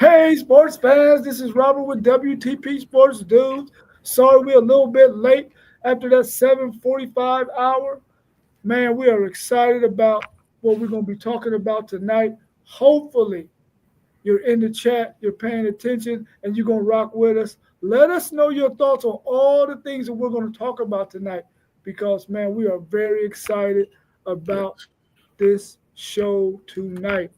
Hey, sports fans, this is Robert with WTP Sports Dudes. Sorry we're a little bit late after that 7:45 hour. Man, we are excited about what we're going to be talking about tonight. Hopefully, you're in the chat, you're paying attention, and you're going to rock with us. Let us know your thoughts on all the things that we're going to talk about tonight because, man, we are very excited about this show tonight.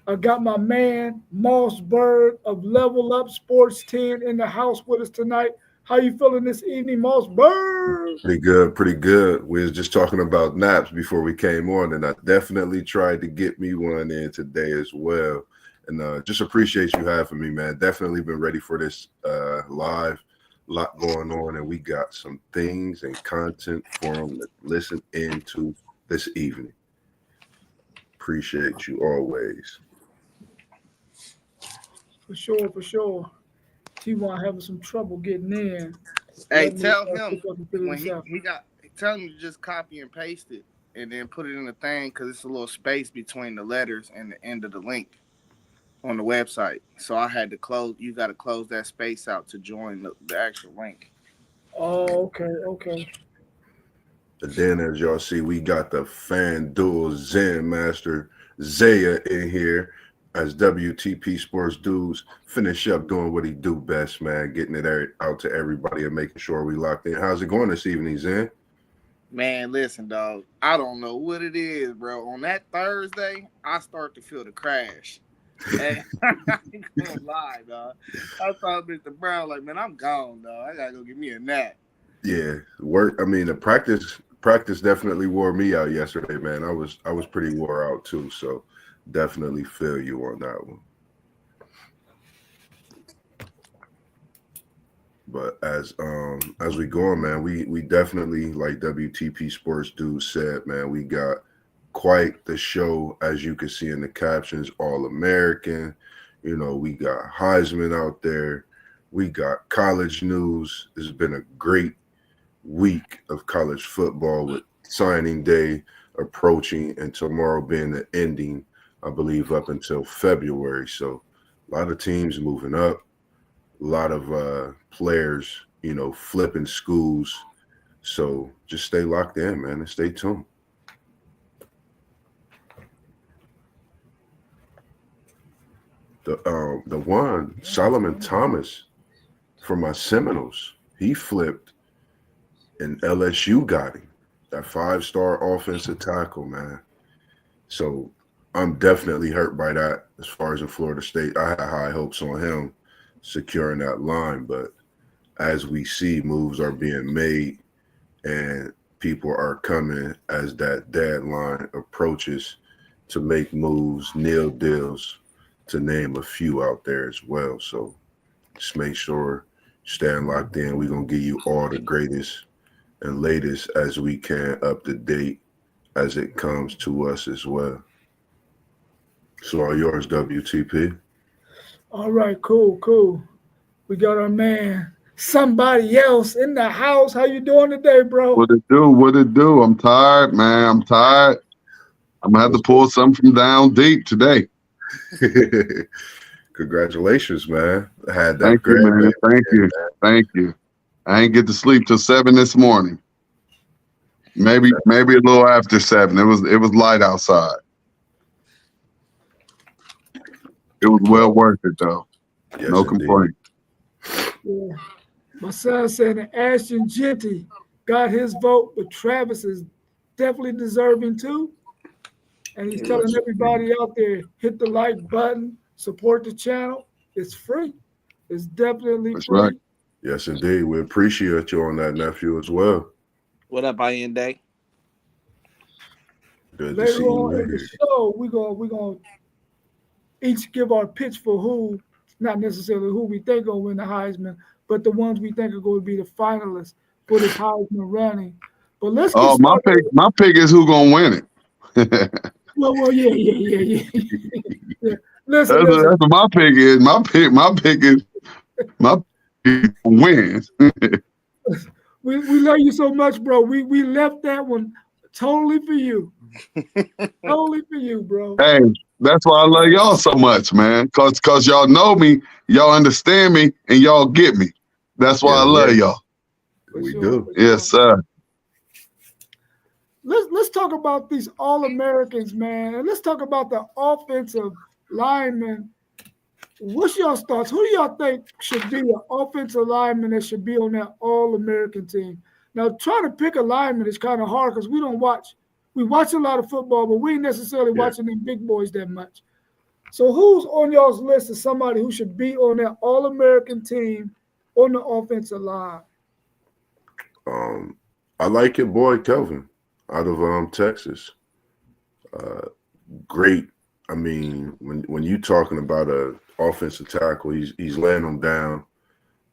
I got my man Mossberg of Level Up Sports 10 in the house with us tonight. How you feeling this evening, Mossberg? Pretty good, pretty good. We was just talking about naps before we came on, and I definitely tried to get me one in today as well. And just appreciate you having me, man. Definitely been ready for this live. Lot going on, and we got some things and content for them to listen into this evening. Appreciate you always. For sure, for sure. T1 having some trouble getting in. Hey, Let me tell pick him up and figure when this out. tell him to just copy and paste it and then put it in the thing because it's a little space between the letters and the end of the link on the website. So I had to close. You got to close that space out to join the actual link. Oh, okay. And then, as y'all see, we got the FanDuel Zen Master Zaya in here as WTP Sports Dudes finish up doing what he do best, man, getting it out to everybody and making sure we locked in. How's it going this evening, Zen? Man, listen, dog. I don't know what it is, bro. On that Thursday, I start to feel the crash. And I ain't gonna lie, dog. I thought Mr. Brown, like, man, I'm gone, dog. I gotta go get me a nap. Yeah, work. I mean, the practice definitely wore me out yesterday, man. I was pretty wore out too, so definitely feel you on that one. But as we go on, man, we definitely, like WTP Sports Dude said, man, we got quite the show, as you can see in the captions, All-American. You know, we got Heisman out there. We got college news. It's been a great week of college football with signing day approaching and tomorrow being the ending, I believe, up until February. So a lot of teams moving up, a lot of players, you know, flipping schools. So just stay locked in, man, and stay tuned. The one, Solomon Thomas from my Seminoles, he flipped and LSU got him. That 5-star offensive tackle, man. So I'm definitely hurt by that as far as in Florida State. I had high hopes on him securing that line, but as we see, moves are being made and people are coming as that deadline approaches to make moves, nil deals, to name a few out there as well. So just make sure staying locked in. We're going to give you all the greatest and latest as we can, up to date as it comes to us as well. So all yours, WTP. All right, cool. We got our man, somebody else in the house. How you doing today, bro? What it do? What it do? I'm tired, man. I'm tired. I'm gonna have to pull something from down deep today. Congratulations, man. I had that. Thank you, man. Thank you. I ain't get to sleep till 7 this morning. Maybe a little after 7. It was light outside. It was well worth it though. Yes, no indeed. complaint. Yeah. My son said that Ashton Genty got his vote, but Travis is definitely deserving too. And he's telling everybody out there, hit the like button, support the channel. It's free. It's definitely That's free. right. Yes, indeed. We appreciate you on that, nephew, as well. What up, Allende? Good to see Later you on in in the here. show, we're gonna each give our pitch for who, not necessarily who we think will win the Heisman, but the ones we think are going to be the finalists for this Heisman running. But let's get Oh, started. my pick is who gonna win it. Well, yeah. Yeah. That's Listen. what my pick is. My pick is wins. We love you so much, bro. We left that one Totally for you. Totally for you, bro. Hey, that's why I love y'all so much, man. Cause y'all know me, y'all understand me, and y'all get me. That's why I Yes, love sir. y'all. For We sure. do. For Yes, sure. sir. Let's talk about these All-Americans, man. And let's talk about the offensive linemen. What's y'all's thoughts? Who do y'all think should be an offensive lineman that should be on that All-American team? Now, trying to pick a lineman is kind of hard because we don't watch. We watch a lot of football, but we ain't necessarily Yeah. watching them big boys that much. So, who's on y'all's list of somebody who should be on that All-American team on the offensive line? I like your boy Kelvin out of Texas. Great. I mean, when you talking about a offensive tackle, he's laying them down,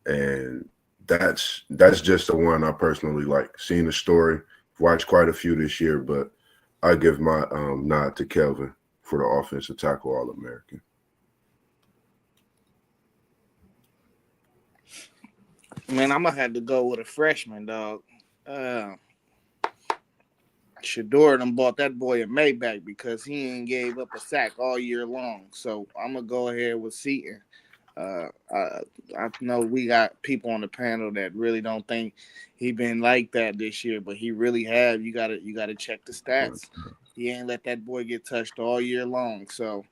and that's just the one I personally like. Seen the story, watched quite a few this year, but I give my nod to Kelvin for the offensive tackle All American. Man, I'm gonna have to go with a freshman, dog. Uh, Shador done bought that boy a Maybach because he ain't gave up a sack all year long. So I'm gonna go ahead with Seaton. Uh, I, I know we got people on the panel that really don't think he been like that this year, but he really have. You gotta check the stats. He ain't let that boy get touched all year long. So,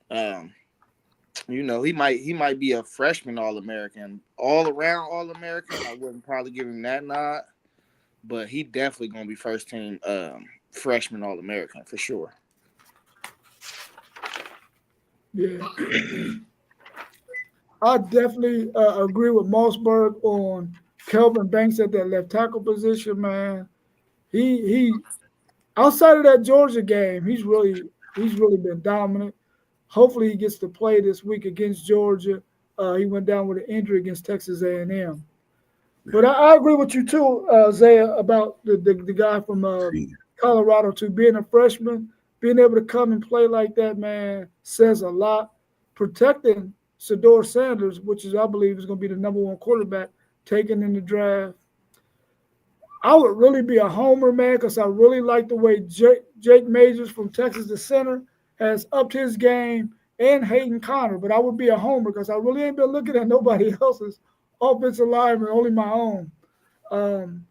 um, he might be a freshman All American, all around All American. I wouldn't probably give him that nod, but he definitely gonna be first team freshman All American for sure. Yeah. I definitely agree with Mossberg on Kelvin Banks at that left tackle position, man. He outside of that Georgia game, he's really been dominant. Hopefully, he gets to play this week against Georgia. He went down with an injury against Texas A&M. But I agree with you too, Zaya, about the guy from See, Colorado too. Being a freshman, being able to come and play like that, man, says a lot. Protecting Sador Sanders, which is I believe is going to be the number one quarterback taken in the draft. I would really be a homer, man, because I really like the way Jake Majors from Texas, the center, has upped his game, and Hayden Connor. But I would be a homer because I really ain't been looking at nobody else's offensive lineman, only my own. Um,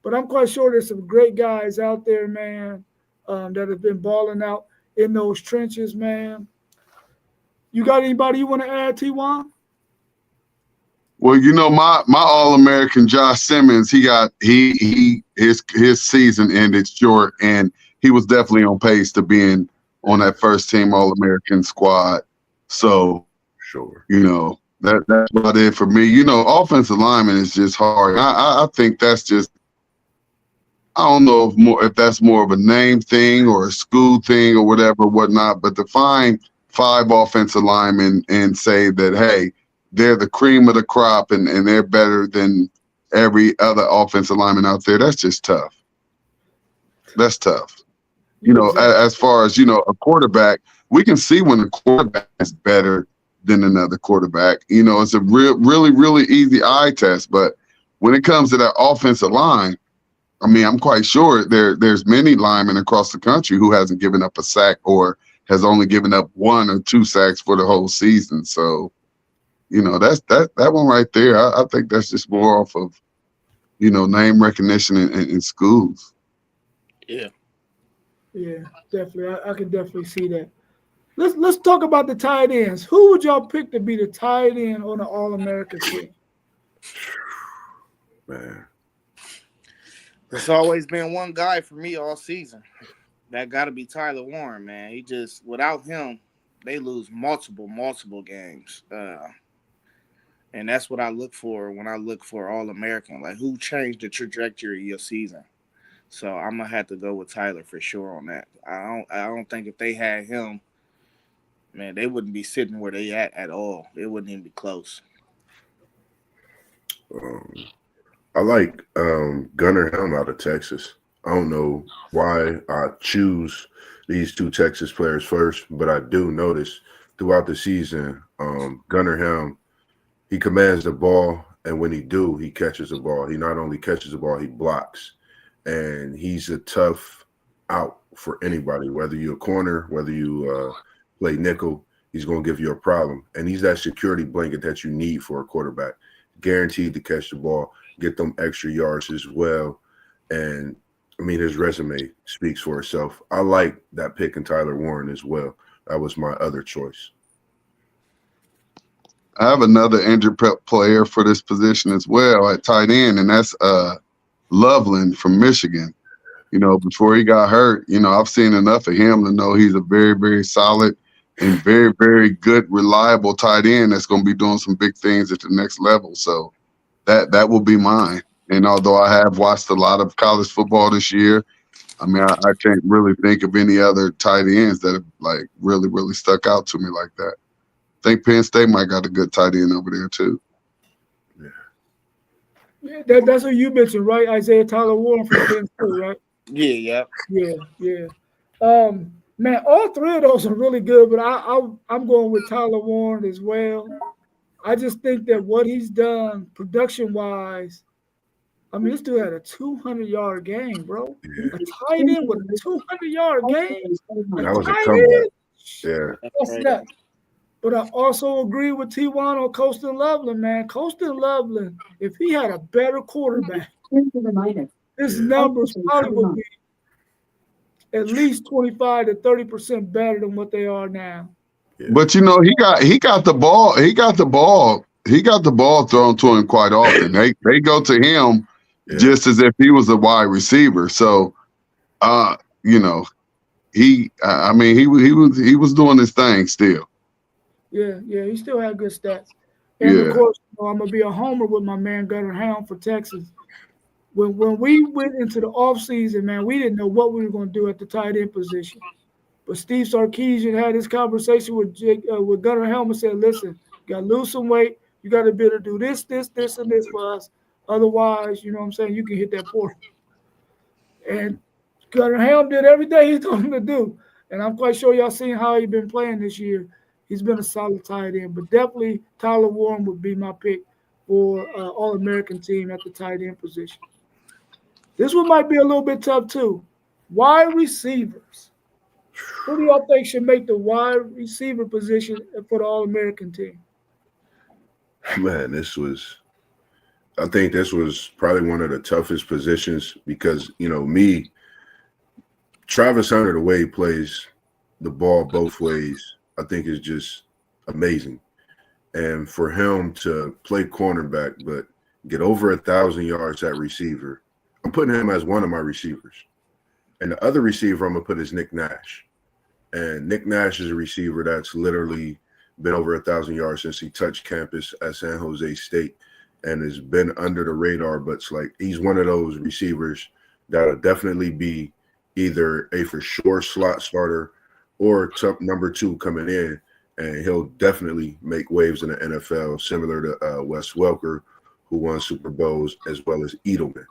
but I'm quite sure there's some great guys out there, man, that have been balling out in those trenches, man. You got anybody you want to add, T1? Well, my All American Josh Simmons, his season ended short, and he was definitely on pace to being on that first team All American squad. So sure. that's about it for me. Offensive lineman is just hard. I think that's just, I don't know if that's more of a name thing or a school thing or whatnot. But to find 5 offensive linemen and say that, hey, they're the cream of the crop and they're better than every other offensive lineman out there, that's just tough. That's tough. As far as, a quarterback, we can see when a quarterback is better than another quarterback. It's a really, really easy eye test. But when it comes to that offensive line, I mean, I'm quite sure there's many linemen across the country who hasn't given up a sack or has only given up 1 or 2 sacks for the whole season. So, that's that one right there. I think that's just more off of, name recognition in schools. Yeah. Yeah, definitely. I can definitely see that. Let's talk about the tight ends. Who would y'all pick to be the tight end on the All American team? Man, There's always been one guy for me all season. That got to be Tyler Warren, man. He just, without him, they lose multiple games. And that's what I look for when I look for All American. Like, who changed the trajectory of your season? So I'm gonna have to go with Tyler for sure on that. I don't think if they had him, man, they wouldn't be sitting where they at all. It wouldn't even be close. um, I like Gunnar Helm out of Texas. I don't know why I choose these 2 Texas players first, but I do notice throughout the season, Gunnar Helm, he commands the ball, and when he catches the ball. He not only catches the ball, he blocks, and he's a tough out for anybody, whether you're a corner, whether you play nickel. He's going to give you a problem. And he's that security blanket that you need for a quarterback. Guaranteed to catch the ball, get them extra yards as well. And, I mean, his resume speaks for itself. I like that pick in Tyler Warren as well. That was my other choice. I have another injured player for this position as well at tight end, and that's Loveland from Michigan. Before he got hurt, I've seen enough of him to know he's a very, very solid and very, very good, reliable tight end that's going to be doing some big things at the next level. So that will be mine. And although I have watched a lot of college football this year, I mean, I can't really think of any other tight ends that have like really, really stuck out to me like that. I think Penn State might got a good tight end over there too. Yeah, that's what you mentioned, right? Isaiah Tyler Warren from Penn State, right? Yeah. Yeah. Man, all three of those are really good, but I'm going with Tyler Warren as well. I just think that what he's done production wise, I mean, this dude had a 200-yard game, bro. Yeah. A tight end with a 200-yard game. That was a Tight comeback. end. Yeah. That's nuts. But I also agree with T1 on Colston Loveland, man. Colston Loveland, if he had a better quarterback, his numbers probably would be at least 25 to 30% better than what they are now. Yeah. But he got the ball. He got the ball thrown to him quite often. They go to him just as if he was a wide receiver. So he was doing his thing still. Yeah, he still had good stats. And of course, I'm gonna be a homer with my man Gunnar Helm for Texas. When we went into the offseason, man, we didn't know what we were going to do at the tight end position. But Steve Sarkisian had this conversation with Gunnar Helm and said, listen, you got to lose some weight. You got to be able to do this, and this for us. Otherwise, you know what I'm saying, you can hit that portal. And Gunnar Helm did everything he told him to do. And I'm quite sure y'all seen how he's been playing this year. He's been a solid tight end. But definitely Tyler Warren would be my pick for All-American team at the tight end position. This one might be a little bit tough too. Wide receivers. Who do y'all think should make the wide receiver position for the All-American team? Man, I think this was probably one of the toughest positions because, Travis Hunter, the way he plays the ball both ways, I think is just amazing. And for him to play cornerback but get over 1,000 yards at receiver, I'm putting him as one of my receivers. And the other receiver I'm going to put is Nick Nash. And Nick Nash is a receiver that's literally been over 1,000 yards since he touched campus at San Jose State and has been under the radar. But it's like he's one of those receivers that'll definitely be either a for sure slot starter or number 2 coming in. And he'll definitely make waves in the NFL, similar to Wes Welker, who won Super Bowls, as well as Edelman.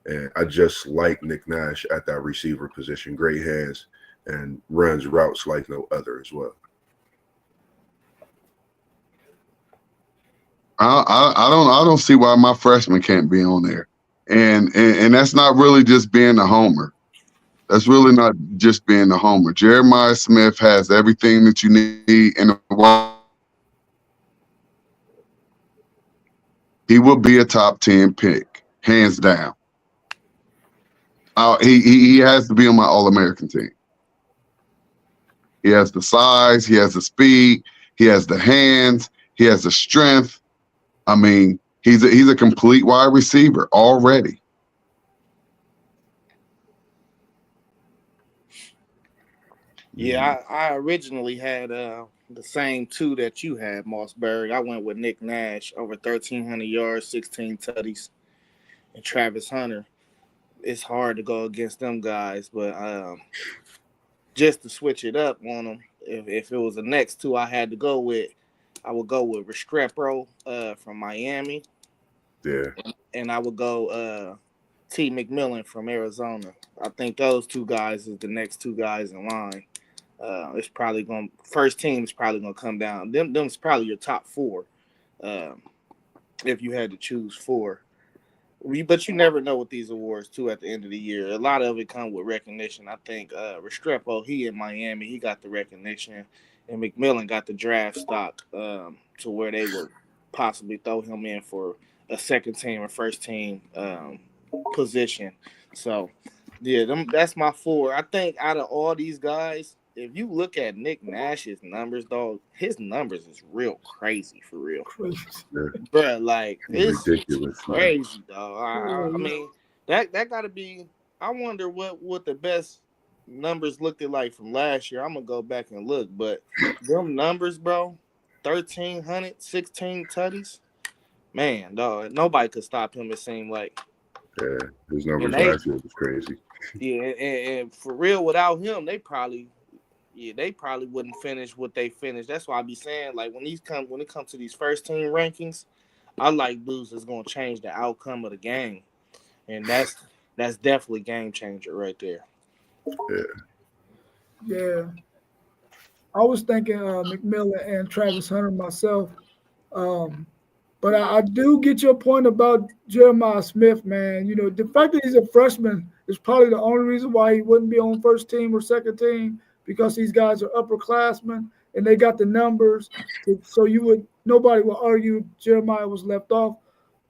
And I just like Nick Nash at that receiver position. Great hands and runs routes like no other as well. I don't see why my freshman can't be on there. And that's not really just being a homer. That's really not just being a homer. Jeremiah Smith has everything that you need in a he will be a top 10 pick, hands down. He has to be on my All-American team. He has the size, he has the speed, he has the hands, he has the strength. I mean, he's a complete wide receiver already. Yeah, I originally had the same 2 that you had, Mossberg. I went with Nick Nash, over 1,300 yards, 16 tutties, and Travis Hunter. It's hard to go against them guys, but just to switch it up on them, if it was the next 2 I had to go with, I would go with Restrepo from Miami. Yeah. And I would go T. McMillan from Arizona. I think those 2 guys is the next 2 guys in line. It's probably first team is probably gonna come down. Them's probably your top 4, if you had to choose 4. But you never know with these awards too. At the end of the year, a lot of it comes with recognition. I think Restrepo, he in Miami, he got the recognition, and McMillan got the draft stock to where they would possibly throw him in for a second team or first team position. So, yeah, that's my four. I think out of all these guys, if you look at Nick Nash's numbers, dog, his numbers is real crazy for real. Crazy. Bro, like it's Ridiculous, man. crazy, dog. I mean, that got to be. I wonder what the best numbers looked like from last year. I'm gonna go back and look, but them numbers, bro, 1,300, 16 tutties, man, dog. Nobody could stop him. It seemed like. Yeah, his numbers last year was crazy. Yeah, and for real, without him, they probably wouldn't finish what they finished. That's why I be saying, like, when it comes to these first team rankings, I like dudes that's gonna change the outcome of the game, and that's definitely game changer right there. Yeah. I was thinking McMillan and Travis Hunter myself. But I do get your point about Jeremiah Smith, man. You know, the fact that he's a freshman is probably the only reason why he wouldn't be on first team or second team, because these guys are upperclassmen and they got the numbers. So nobody will argue Jeremiah was left off.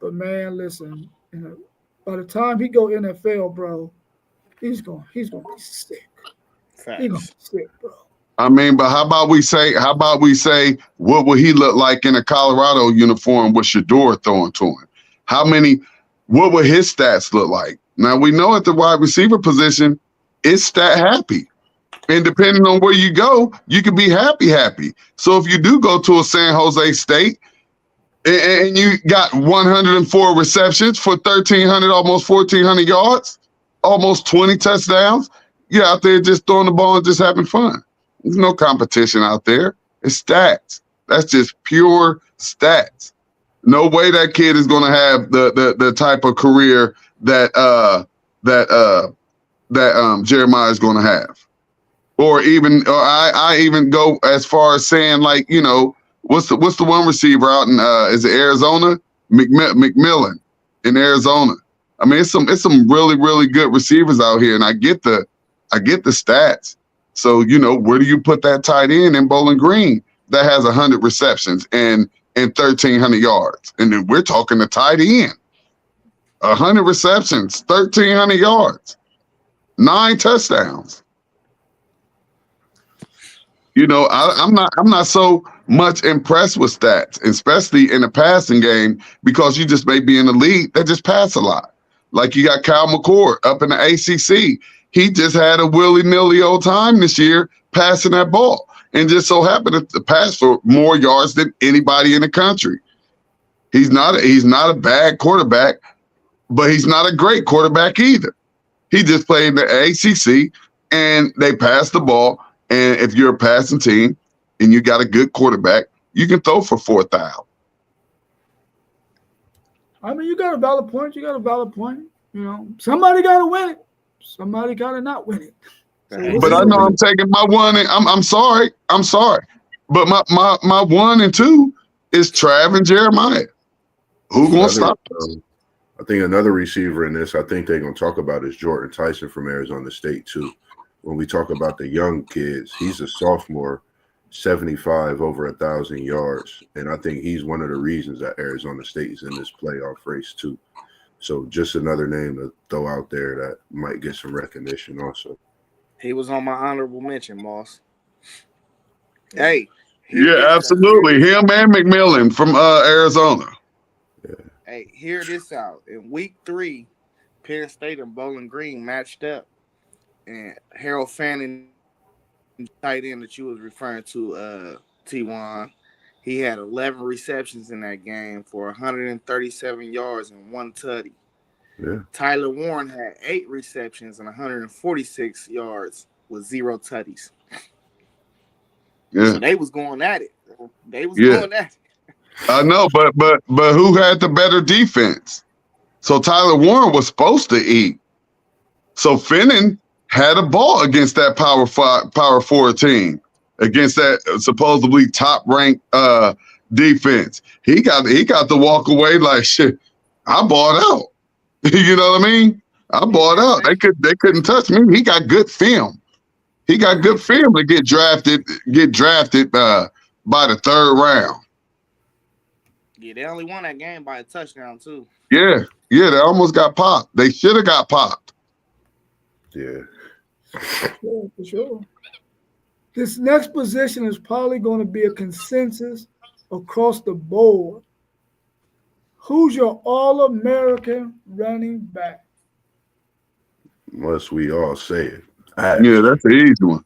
But man, listen, you know, by the time he go NFL, bro, he's gonna be sick. Facts. He's gonna be sick, bro. I mean, but how about we say, what would he look like in a Colorado uniform with Shador throwing to him? What would his stats look like? Now, we know at the wide receiver position, it's stat happy. And depending on where you go, you can be happy. So if you do go to a San Jose State and you got 104 receptions for 1,300, almost 1,400 yards, almost 20 touchdowns, you're out there just throwing the ball and just having fun. There's no competition out there. It's stats. That's just pure stats. No way that kid is going to have the type of career that Jeremiah is going to have. Or I even go as far as saying, like, you know, what's the one receiver out in is it Arizona? McMillan in Arizona. I mean, it's some really, really good receivers out here, and I get the stats. So, you know, where do you put that tight end in Bowling Green that has 100 receptions and 1,300 yards? And then we're talking the tight end. 100 receptions, 1,300 yards, 9 touchdowns. You know, I'm not so much impressed with stats, especially in the passing game, because you just may be in the league that just pass a lot. Like you got Kyle McCord up in the ACC. He just had a willy-nilly old time this year passing that ball, and just so happened to pass for more yards than anybody in the country. He's not a bad quarterback, but he's not a great quarterback either. He just played in the ACC, and they pass the ball. And if you're a passing team and you got a good quarterback, you can throw for 4,000. I mean, you got a valid point. You know, somebody got to win it. Somebody got to not win it. So but I know I'm taking my one. And I'm sorry. But my 1 and 2 is Trav and Jeremiah. Who gonna stop us? I think another receiver in this, I think they're gonna talk about is Jordan Tyson from Arizona State too. When we talk about the young kids, he's a sophomore, 75 over 1,000 yards, and I think he's one of the reasons that Arizona State is in this playoff race too. So just another name to throw out there that might get some recognition also. He was on my honorable mention, Moss. Hey. Yeah, absolutely. Him and McMillan from Arizona. Yeah. Hey, hear this out. In week 3, Penn State and Bowling Green matched up. And Harold Fanning, tight end that you was referring to, T1, he had 11 receptions in that game for 137 yards and 1 tutty. Yeah. Tyler Warren had 8 receptions and 146 yards with 0 tutties. Yeah. So they was going at it. Going at it. I know, but who had the better defense? So Tyler Warren was supposed to eat. So Fanning had a ball against that power 4 team, against that supposedly top ranked defense. He got to walk away like, shit, I balled out. You know what I mean? I bought out. They couldn't touch me. He got good film. He got good film to get drafted by the third round. Yeah, they only won that game by a touchdown too. Yeah, they almost got popped. They should have got popped. Yeah. Yeah, for sure. This next position is probably going to be a consensus across the board. Who's your All-American running back? Must we all say it? Yeah, Ash. that's the easy one.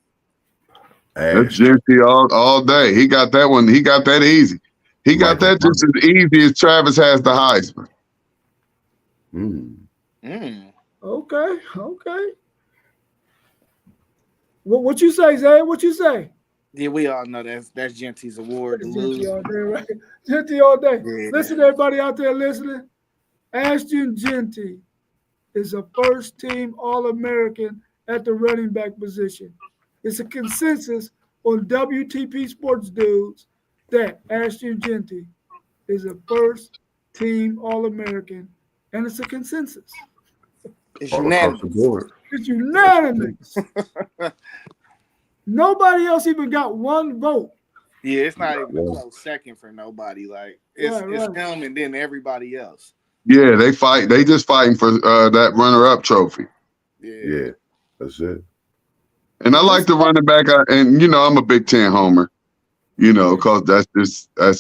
That's Ash. Genty all day. He got that one. He got that easy. He got Michael that just Thomas. as easy as Travis has the Heisman. Mm. Okay, okay. What you say, Zay? What you say? Yeah, we all know that's Genty's award to lose. Genty all day, right? Genty all day. Yeah. Listen, everybody out there listening. Ashton Genty is a first-team All-American at the running back position. It's a consensus on WTP Sports Dudes that Ashton Genty is a first-team All-American, and it's a consensus. It's All across the unanimous. board. It's unanimous. Nobody else even got one vote. Yeah, it's not even a Yeah. close second for nobody. Like it's Right. him and then everybody else. Yeah, they fight. They just fighting for that runner-up trophy. Yeah. That's it. And I like the running back. And I'm a Big Ten homer. Because that's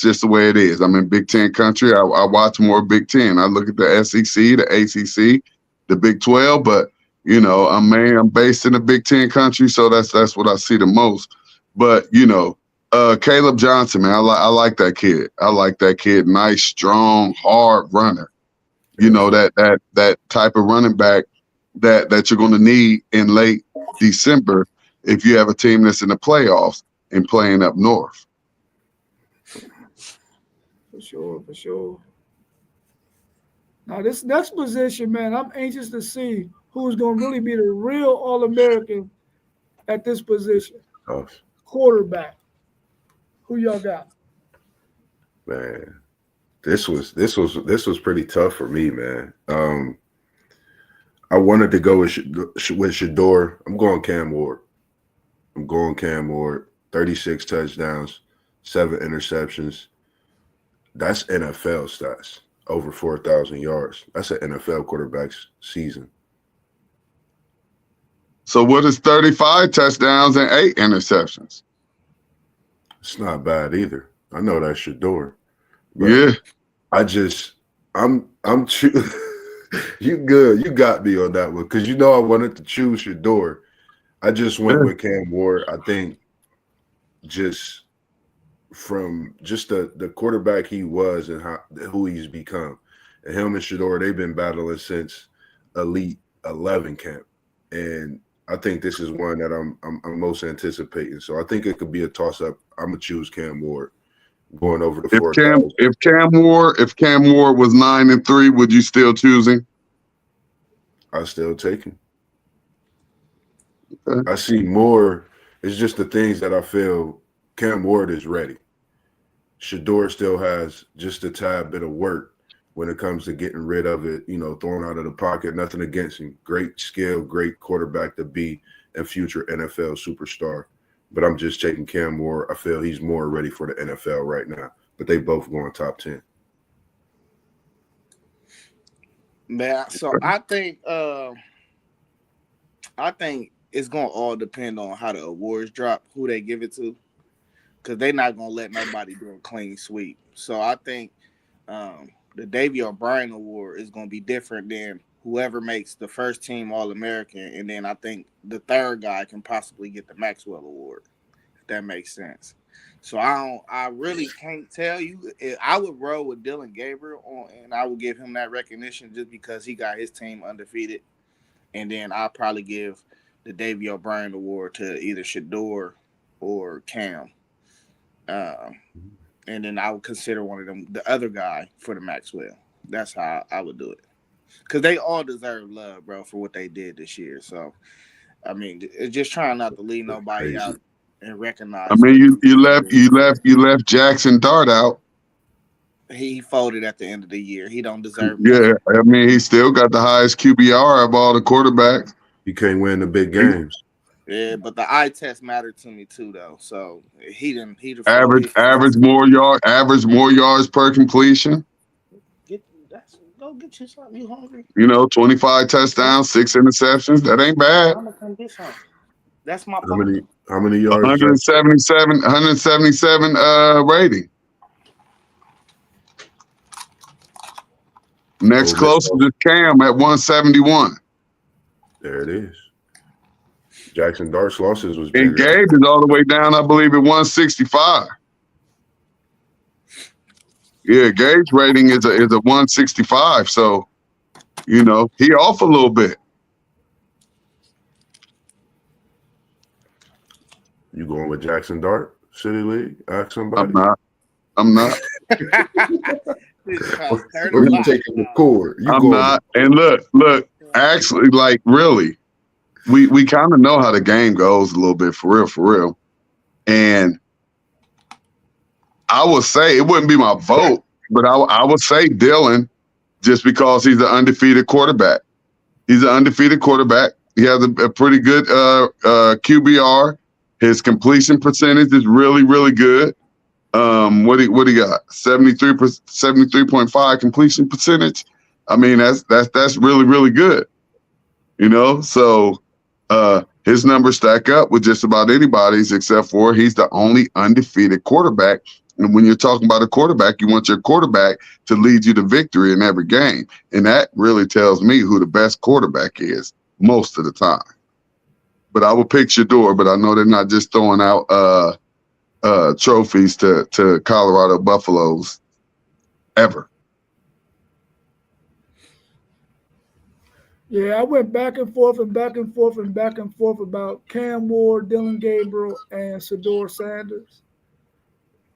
just the way it is. I'm in Big Ten country. I watch more Big Ten. I look at the SEC, the ACC, the Big 12. But I'm based in the Big Ten country, so that's what I see the most. But Caleb Johnson, man, I like that kid. I like that kid. Nice, strong, hard runner. That type of running back that you're going to need in late December if you have a team that's in the playoffs and playing up north. For sure. Now, this next position, man, I'm anxious to see who's going to really be the real All-American at this position. Oh, Quarterback. Who y'all got? man. This was pretty tough for me, man. I wanted to go with Shador. I'm going Cam Ward. 36 touchdowns, 7 interceptions. That's NFL stats. Over 4,000 yards. That's an NFL quarterback's season. So what is 35 touchdowns and 8 interceptions? It's not bad either. I know that's Shador. Yeah. I'm you good. You got me on that one because I wanted to choose Shador. I just went with Cam Ward. I think just from the quarterback he was and who he's become. And him and Shador, they've been battling since Elite 11 camp. And I think this is one that I'm most anticipating. So I think it could be a toss-up. I'm going to choose Cam Ward going over the 4,000. If Cam Ward was 9-3, would you still choose him? I still take him. Okay. I see more. It's just the things that I feel Cam Ward is ready. Shador still has just a tad bit of work when it comes to getting rid of it, thrown out of the pocket. Nothing against him. Great skill, great quarterback to be a future NFL superstar. But I'm just taking Cam Ward. I feel he's more ready for the NFL right now. But they both going top 10. Man, so I think it's gonna all depend on how the awards drop, who they give it to. Because they're not going to let nobody do a clean sweep. So I think the Davey O'Brien Award is going to be different than whoever makes the first team All-American. And then I think the third guy can possibly get the Maxwell Award, if that makes sense. So I really can't tell you. I would roll with Dylan Gabriel, and I would give him that recognition just because he got his team undefeated. And then I'll probably give the Davey O'Brien Award to either Shador or Cam. And then I would consider one of them the other guy for the Maxwell. That's how I would do it, because they all deserve love, bro, for what they did this year. So, I mean, it's just trying not to leave nobody out and recognize. I mean, you left Jackson Dart out. He folded at the end of the year. He don't deserve Yeah, nothing. I mean, he still got the highest QBR of all the quarterbacks. He can't win the big He games. Yeah, but the eye test mattered to me too, though. So he done failed average his average test. more yards per completion. Go get you something. You hungry? 25 touchdowns, 6 interceptions. That ain't bad. I'm gonna come get something. That's my How many partner. how many yards Jackson? 177 rating. Next Ole Miss closest lost. is Cam at 171. There it is. Jackson Dart's losses was And bigger. Gabe is all the way down, I believe, at 165. Yeah, Gabe's rating is a 165. So, he off a little bit. You going with Jackson Dart, City League? Ask I'm somebody. not. I'm not. This cost Or you 35. taking the core? You I'm going not. And look, actually, like really, we kind of know how the game goes a little bit for real. And I would say it wouldn't be my vote, but I would say Dylan just because he's an undefeated quarterback. He's an undefeated quarterback. He has a pretty good QBR. His completion percentage is really, really good. What he got? 73.5 completion percentage. I mean, that's really, really good. So his numbers stack up with just about anybody's except for he's the only undefeated quarterback. And when you're talking about a quarterback, you want your quarterback to lead you to victory in every game. And that really tells me who the best quarterback is most of the time. But I will pick Shador, but I know they're not just throwing out trophies to Colorado Buffaloes ever. Yeah, I went back and forth and back and forth and back and forth about Cam Ward, Dylan Gabriel, and Shador Sanders.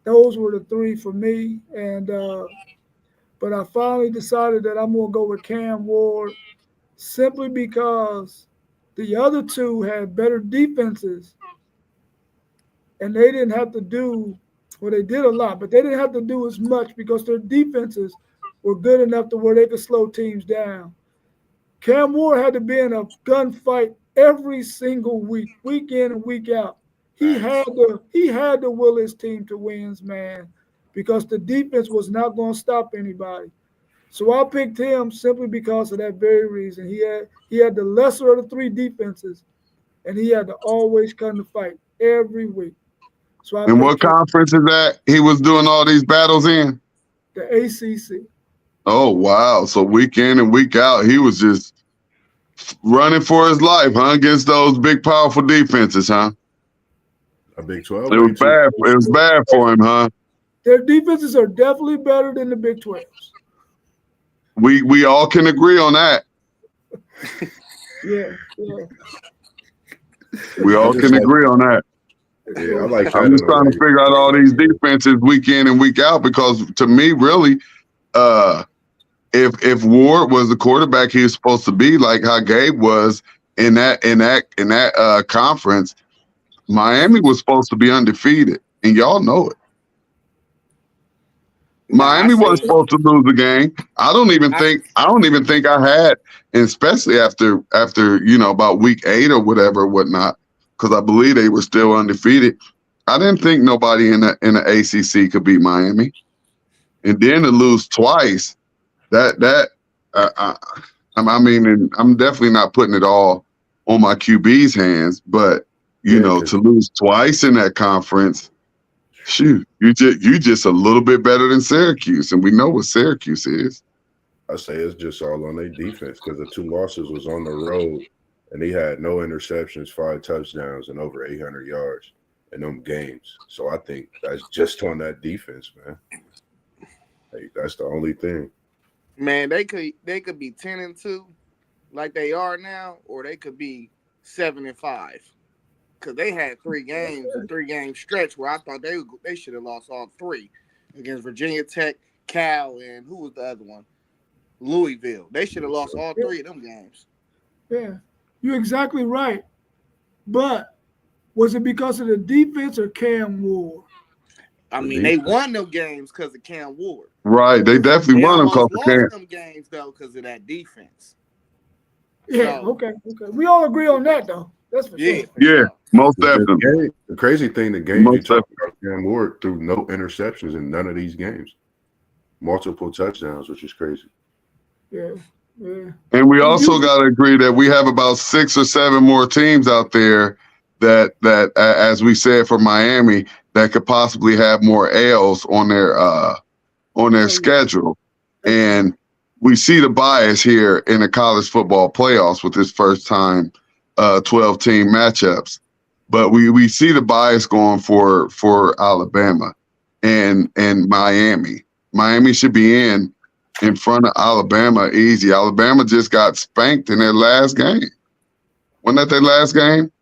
Those were the three for me, and but I finally decided that I'm gonna go with Cam Ward simply because the other two had better defenses, and they didn't have to do well. They did a lot, but they didn't have to do as much because their defenses were good enough to where they could slow teams down. Cam Ward had to be in a gunfight every single week, week in and week out. He had to will his team to wins, man, because the defense was not going to stop anybody. So I picked him simply because of that very reason. He had the lesser of the three defenses, and he had to always come to fight every week. So I And picked what him, conference is that he was doing all these battles in? the ACC. Oh, wow. So week in and week out, he was just running for his life, huh? Against those big, powerful defenses, huh? a Big 12 It was way too. bad. It was bad for him, huh? Their defenses are definitely better than the Big 12s. We all can agree on that. Yeah. We I all just can like, agree on that. yeah, I like I'm having just a trying to way. figure out all these defenses week in and week out because to me, really, if Ward was the quarterback he was supposed to be, like how Gabe was in that conference, Miami was supposed to be undefeated, and y'all know it. Nah, I Miami wasn't seen. supposed to lose the game. I don't even think I had, and especially after about week 8 or whatever, whatnot, because I believe they were still undefeated. I didn't think nobody in the ACC could beat Miami, and then to lose twice. I mean, and I'm definitely not putting it all on my QB's hands, but Yeah, because to lose twice in that conference. Shoot, you just a little bit better than Syracuse, and we know what Syracuse is. I say it's just all on their defense because the two losses was on the road and he had no interceptions, 5 touchdowns, and over 800 yards in them games. So I think that's just on that defense, man. Like, that's the only thing. Man, they could be 10-2, like they are now, or they could be 7-5. Because they had 3 games, a 3-game stretch where I thought they should have lost all 3 against Virginia Tech, Cal, and who was the other one? Louisville. They should have lost all 3 of them games. Yeah, you're exactly right. But was it because of the defense or Cam Ward? I mean, they won them games because of Cam Ward. Right. They definitely They won them almost because of lost Cam. them games though because of that defense. Yeah, So, okay. We all agree on that though. That's for yeah, sure. for Yeah, sure. most The definitely. game, the crazy thing, the games you Most talk about, Cam Ward threw no interceptions in none of these games. Multiple touchdowns, which is crazy. Yeah. And we also got to agree that we have about 6 or 7 more teams out there that as we said for Miami, that could possibly have more L's on their schedule. And we see the bias here in the college football playoffs with this first time 12-team matchups. But we see the bias going for Alabama and Miami. Miami should be in front of Alabama easy. Alabama just got spanked in their last game. Wasn't that their last game?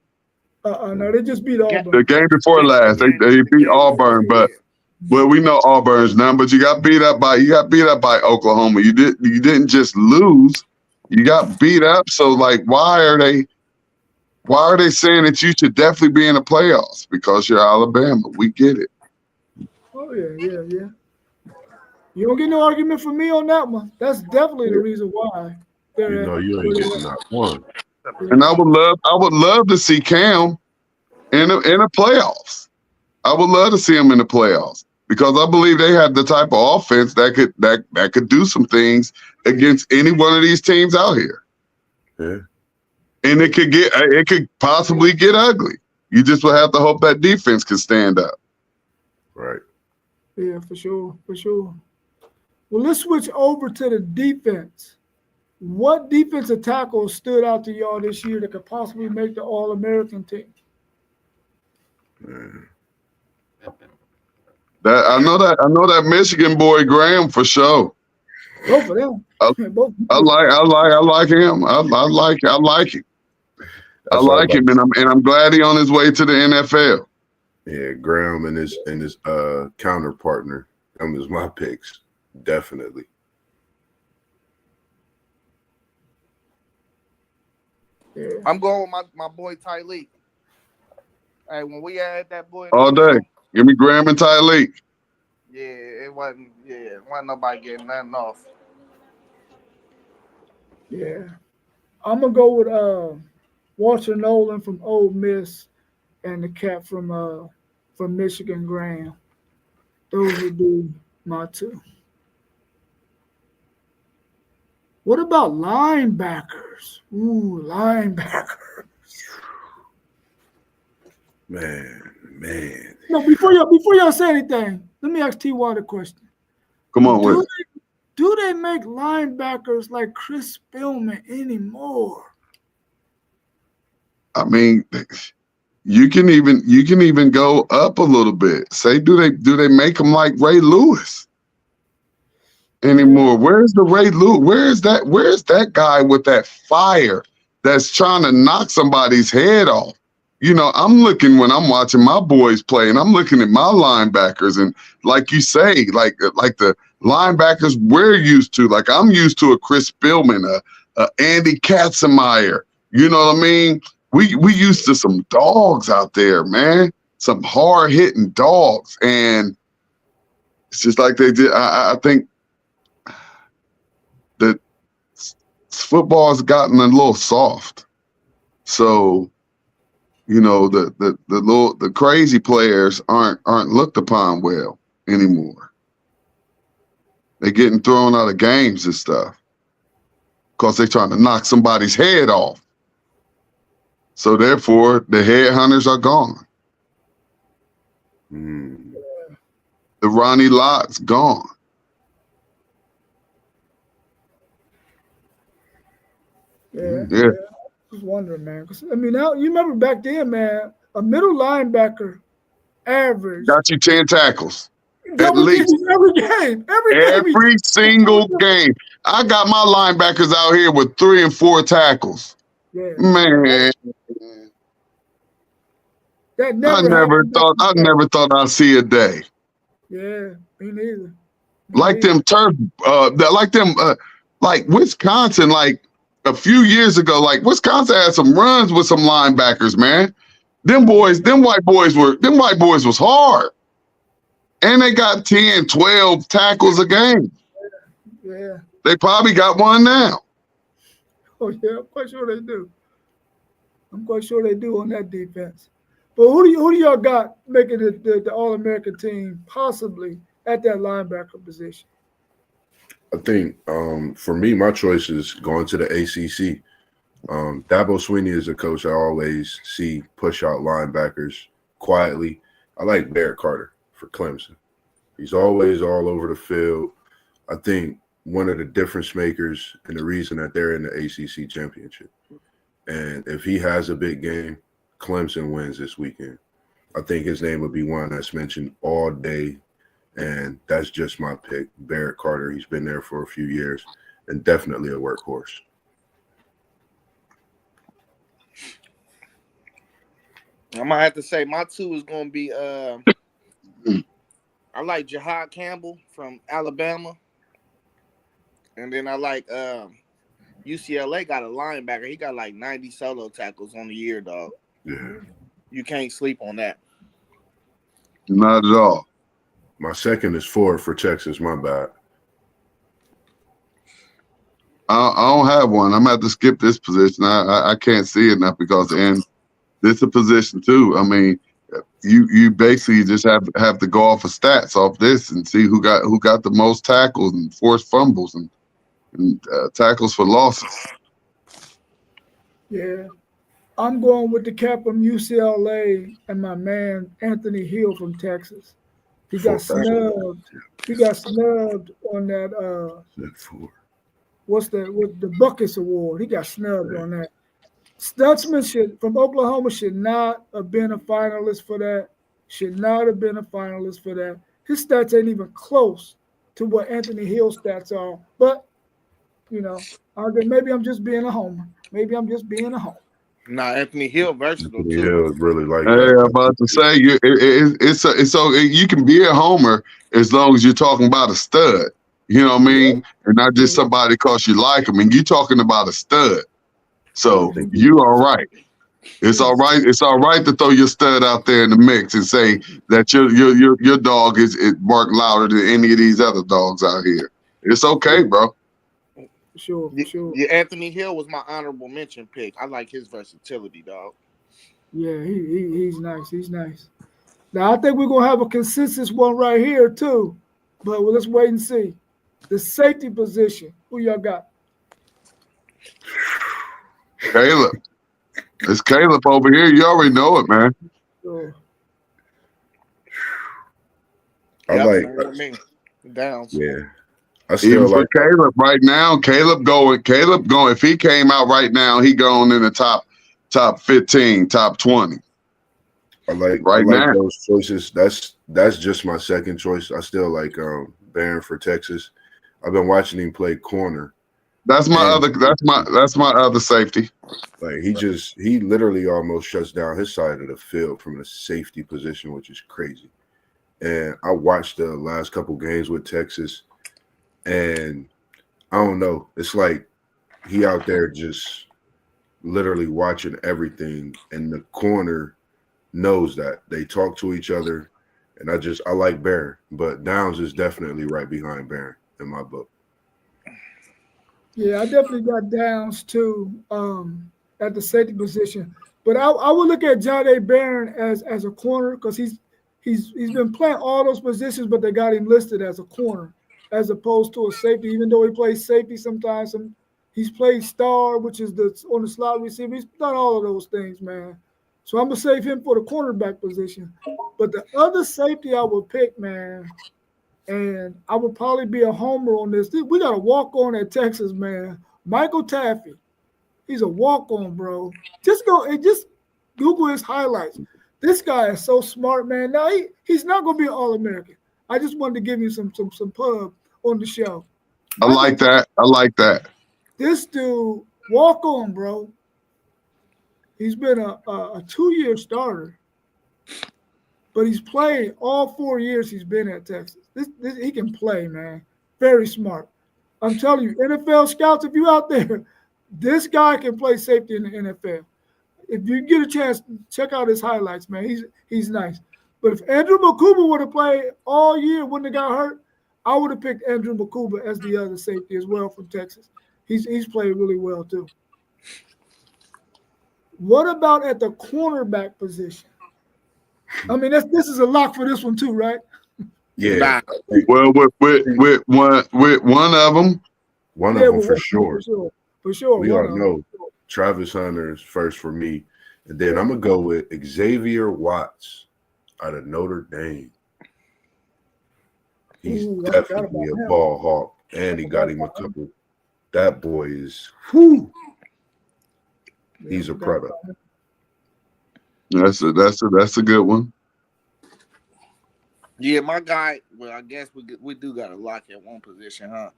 No, they just beat Auburn. The game before last, they beat Auburn, but well, we know Auburn's none. But you got beat up by Oklahoma. You didn't just lose, you got beat up. So like, why are they saying that you should definitely be in the playoffs? Because you're Alabama. We get it. Oh yeah. You don't get no argument from me on that one. That's definitely the reason why. You know, you ain't getting not one. And I would love to see Cam in the playoffs. I would love to see him in the playoffs because I believe they have the type of offense that could do some things against any one of these teams out here. Yeah. And it could possibly get ugly. You just will have to hope that defense can stand up. Right. Yeah, for sure. Well, let's switch over to the defense. What defensive tackles stood out to y'all this year that could possibly make the All-American team? I know that Michigan boy Graham for sure. Both of them. I like him. I like him. I like him, and I'm glad he's on his way to the NFL. Yeah, Graham and his counter partner. Them is my picks. Definitely. Yeah. I'm going with my boy Tyleek. Hey, when we had that boy All day. Give me Graham and Tyleek. Yeah, it wasn't nobody getting nothing off. Yeah. I'm gonna go with Walter Nolan from Ole Miss and the cat from Michigan, Graham. Those would be my two. What about linebackers? Ooh, linebackers. Man. No, before y'all say anything, let me ask T-Wad a question. Come on with it. Do they make linebackers like Chris Spillman anymore? I mean, you can even go up a little bit. Say, do they make them like Ray Lewis anymore? Where's the Ray Lewis? Where's that guy with that fire that's trying to knock somebody's head off? You know, I'm looking when I'm watching my boys play, and I'm looking at my linebackers, and like you say, like the linebackers we're used to. Like I'm used to a Chris Spillman, a Andy Katzenmeyer. You know what I mean? We used to some dogs out there, man. Some hard hitting dogs, and it's just like they did. I think that football has gotten a little soft, so. You know, the crazy players aren't looked upon well anymore. They're getting thrown out of games and stuff because they're trying to knock somebody's head off. So therefore, the headhunters are gone. The Ronnie Lott's gone. Yeah. Just wondering, man. 'Cause, I mean, now you remember back then, man, a middle linebacker average Got you 10 tackles. At double least. digits every game. Every single game. I got my linebackers out here with 3 and 4 tackles. Yeah. Man. That I never thought I'd see a day. Yeah, me neither. Like Wisconsin, like a few years ago, like Wisconsin had some runs with some linebackers, man. Them white boys was hard. And they got 10, 12 tackles a game. Yeah. They probably got one now. Oh yeah, I'm quite sure they do. I'm quite sure they do on that defense. But who do y'all got making the All American team possibly at that linebacker position? I think for me, my choice is going to the ACC. Dabo Sweeney is a coach I always see push out linebackers quietly. I like Barrett Carter for Clemson. He's always all over the field. I think one of the difference makers and the reason that they're in the ACC championship. And if he has a big game, Clemson wins this weekend. I think his name would be one that's mentioned all day, and that's just my pick. Barrett Carter, he's been there for a few years and definitely a workhorse. I'm gonna have to say my two is gonna be I like Jahad Campbell from Alabama, and then I like UCLA got a linebacker. He got like 90 solo tackles on the year, dog. Yeah. You can't sleep on that. Not at all. My second is Ford for Texas. My bad. I don't have one. I'm gonna have to skip this position. I can't see it now because and this is a position too. I mean, you basically just have to go off of stats off this and see who got the most tackles and forced fumbles and tackles for losses. Yeah. I'm going with the cat from UCLA and my man Anthony Hill from Texas. He got snubbed. He got snubbed on that what's the Buckets Award. He got snubbed on that. Stutzman from Oklahoma should not have been a finalist for that. Should not have been a finalist for that. His stats ain't even close to what Anthony Hill's stats are. But maybe I'm just being a homer. Maybe I'm just being a homer. Nah, Anthony Hill versatile Anthony too. Hill is really like Hey, that. I'm about to say it's so you can be a homer as long as you're talking about a stud. You know what I mean? And not just somebody because you like him. And you're talking about a stud. So you all right. It's all right. It's all right to throw your stud out there in the mix and say that your dog is bark louder than any of these other dogs out here. It's okay, bro. Sure. Yeah, Anthony Hill was my honorable mention pick. I like his versatility, dog. Yeah, he's nice. He's nice. Now I think we're gonna have a consensus one right here too, but let's wait and see. The safety position. Who y'all got? Caleb. It's Caleb over here. You already know it, man. Sure. I like Downs. Yeah. I still Even for like Caleb right now, Caleb going. If he came out right now, he going in the top 15, top 20. I like now. those choices. That's just my second choice. I still like Barron for Texas. I've been watching him play corner. That's my other safety. Like he literally almost shuts down his side of the field from the safety position, which is crazy. And I watched the last couple games with Texas, and I don't know. It's like he out there just literally watching everything, and the corner knows that. They talk to each other, and I like Barron, but Downs is definitely right behind Barron in my book. Yeah, I definitely got Downs too at the safety position, but I would look at John A. Barron as a corner because he's been playing all those positions, but they got him listed as a corner as opposed to a safety. Even though he plays safety sometimes, he's played star, which is on the slot receiver. He's done all of those things, man. So I'm gonna save him for the cornerback position. But the other safety I would pick, man, and I would probably be a homer on this. We got a walk on at Texas, man. Michael Taffy. He's a walk on, bro. Just Google his highlights. This guy is so smart, man. Now he's not gonna be an All-American. I just wanted to give you some pub on the show. I like that. This dude, walk on, bro. He's been a 2-year starter, but he's played all 4 years he's been at Texas. He can play, man. Very smart. I'm telling you, NFL scouts, if you out there, this guy can play safety in the NFL. If you get a chance, check out his highlights, man. He's nice. But if Andrew Makuba would have played all year, wouldn't have got hurt, I would have picked Andrew Makuba as the other safety as well from Texas. He's played really well too. What about at the cornerback position? I mean, this is a lock for this one too, right? Yeah. Well, with one of them, One Yeah, of them well, for sure. for sure. We One all of know Travis Hunter's first for me. And then I'm going to go with Xavier Watts out of Notre Dame. He's definitely a ball hawk. And he got him a couple. That boy is, whew. He's a product. That's a good one. Yeah, my guy. Well, I guess we do got to lock at one position, huh?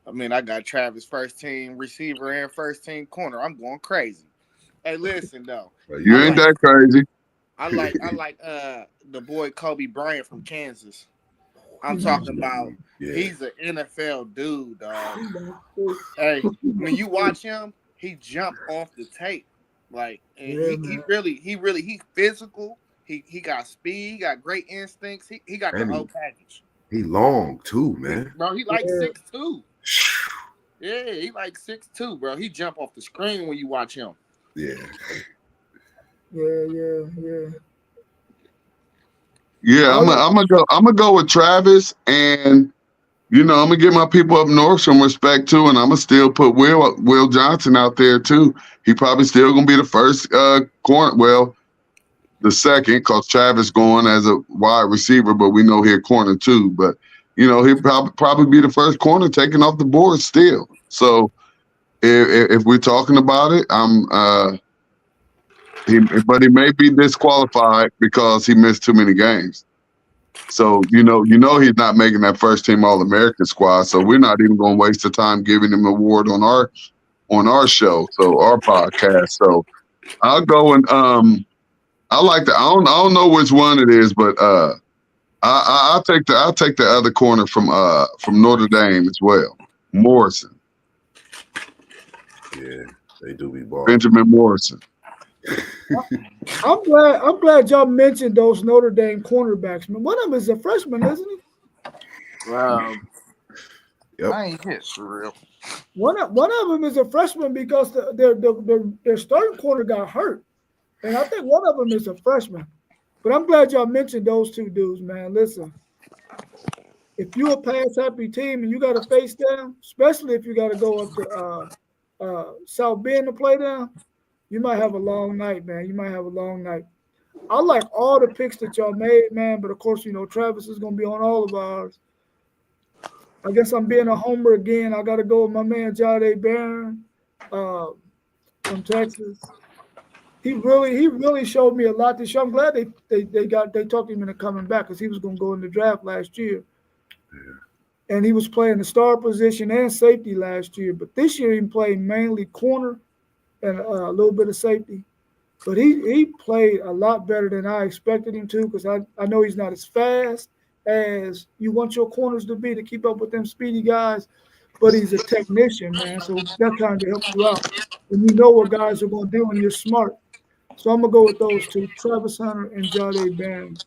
I mean, I got Travis first team receiver and first team corner. I'm going crazy. Hey, listen though, You ain't that crazy. I like the boy Kobe Bryant from Kansas. I'm talking about he's an NFL dude, dog. Hey, when you watch him, he jumped off the tape. Like, and he physical. He got speed, he got great instincts. He got the whole package. He long too, man. Bro, he like 6'2". Yeah, he like 6'2", bro. He jump off the screen when you watch him. Yeah. Yeah, I'm gonna go with Travis, and I'm gonna give my people up north some respect too, and I'm gonna still put Will Johnson out there too. He probably still gonna be the first corner. Well, the second, because Travis going as a wide receiver, but we know here corner too. But he'll probably be the first corner taken off the board still. So if we're talking about it, but he may be disqualified because he missed too many games. So he's not making that first team All-American squad. So we're not even going to waste the time giving him an award on our show, so our podcast. So I'll go and I like the I don't know which one it is, but I'll take the other corner from Notre Dame as well, Morrison. Yeah, they do be balling. Benjamin Morrison. I'm glad y'all mentioned those Notre Dame cornerbacks. Man, one of them is a freshman, isn't he? Wow. Yep. I ain't hit for real. One of them is a freshman because their starting corner got hurt, and I think one of them is a freshman. But I'm glad y'all mentioned those two dudes, man. Listen, if you're a pass happy team and you got to face them, especially if you got to go up to South Bend to play them, you might have a long night, man. You might have a long night. I like all the picks that y'all made, man, but of course, Travis is going to be on all of ours. I guess I'm being a homer again. I got to go with my man, Jade Barron from Texas. He really showed me a lot this year. I'm glad they talked him into coming back because he was going to go in the draft last year. Yeah. And he was playing the star position and safety last year. But this year he played mainly corner and a little bit of safety. But he played a lot better than I expected him to because I know he's not as fast as you want your corners to be to keep up with them speedy guys, but he's a technician, man. So that kind of helps you out. And you know what guys are going to do when you're smart. So I'm going to go with those two, Travis Hunter and Jade Barron.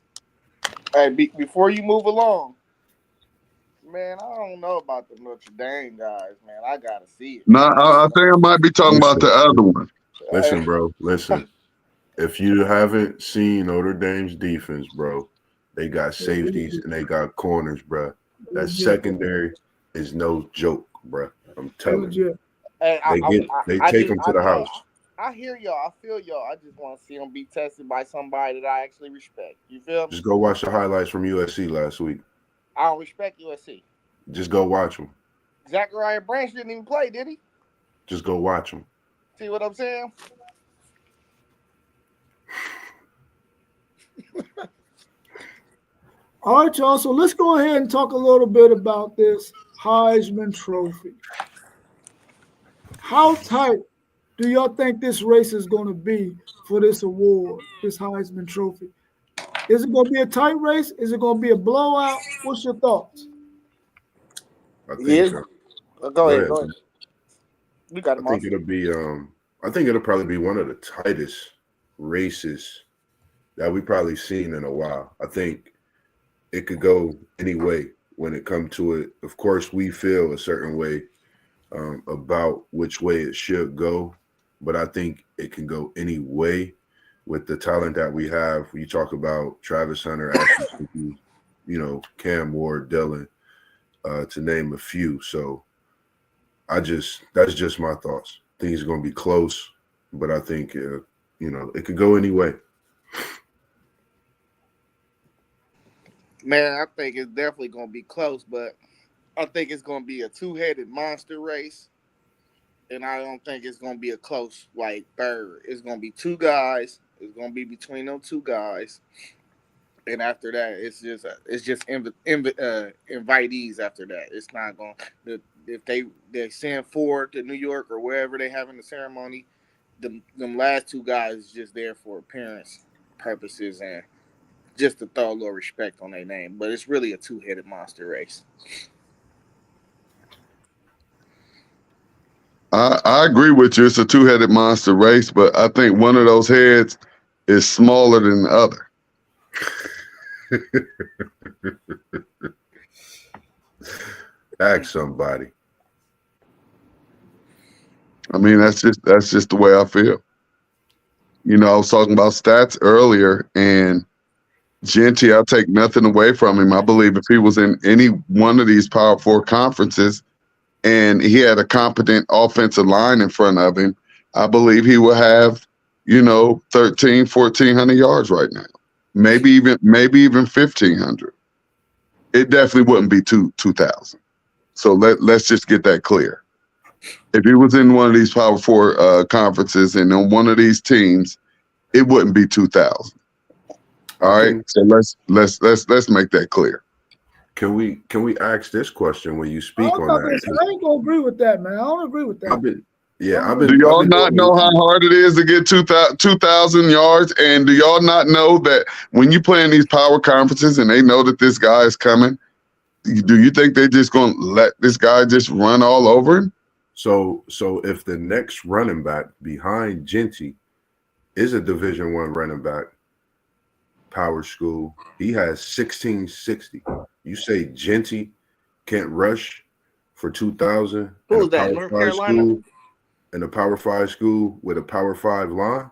Hey, before you move along, man, I don't know about the Notre Dame guys, man. I got to see it. No, I think I might be talking about the other one. Listen, bro. Listen. If you haven't seen Notre Dame's defense, bro, they got safeties and they got corners, bro. That secondary is no joke, bro. I'm telling you. Hey, they take them to the house. I hear y'all. I feel y'all. I just want to see them be tested by somebody that I actually respect. You feel me? Just go watch the highlights from USC last week. I don't respect USC. Just go watch them. Zachariah Branch didn't even play, did he? Just go watch them. See what I'm saying? All right, y'all. So let's go ahead and talk a little bit about this Heisman Trophy. How tight do y'all think this race is going to be for this award, this Heisman Trophy? Is it going to be a tight race? Is it going to be a blowout? What's your thoughts? I think Go ahead. We got I think it'll be I think it'll probably be one of the tightest races that we probably seen in a while. I think it could go any way when it comes to it. Of course, we feel a certain way about which way it should go, but I think it can go any way with the talent that we have. You talk about Travis Hunter, Ashley Simpkins, Cam Ward, Dylan, to name a few. So that's just my thoughts. I think it's going to be close, but I think it could go any way. Man, I think it's definitely gonna be close, but I think it's gonna be a two-headed monster race, and I don't think it's gonna be a close like third. It's gonna be two guys. It's gonna be between them two guys, and after that, it's just invitees. After that, it's not going. If they send Ford to New York or wherever they having the ceremony, them last two guys is just there for appearance purposes and just to throw a little respect on their name. But it's really a two-headed monster race. I agree with you. It's a two-headed monster race, but I think one of those heads is smaller than the other. Ask somebody. I mean, that's just the way I feel. I was talking about stats earlier, and Genty, I'll take nothing away from him. I believe if he was in any one of these Power Four conferences and he had a competent offensive line in front of him, I believe he will have, 13, 1,400 yards right now. Maybe even 1,500. It definitely wouldn't be 2,000. So let's just get that clear. If he was in one of these Power Four conferences and on one of these teams, it wouldn't be 2,000. All right. So let's make that clear. Can we ask this question when you speak on that? I ain't gonna agree with that, man. I don't agree with that. Do y'all not know how hard it is to get 2,000 yards? And do y'all not know that when you play in these power conferences and they know that this guy is coming, do you think they're just going to let this guy just run all over him? So if the next running back behind Genty is a Division I running back, power school, he has 1660. You say Genty can't rush for 2,000 Who's that? North Carolina? School, in a Power 5 school with a Power 5 line?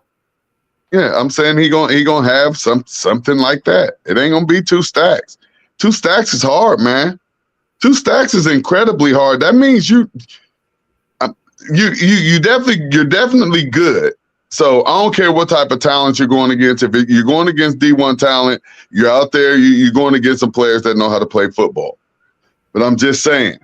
Yeah, I'm saying he gonna have something like that. It ain't gonna be 2 stacks. 2 stacks is hard, man. 2 stacks is incredibly hard. That means you're definitely good. So I don't care what type of talent you're going against. If you're going against D1 talent, you're out there. You're going against some players that know how to play football. But I'm just saying.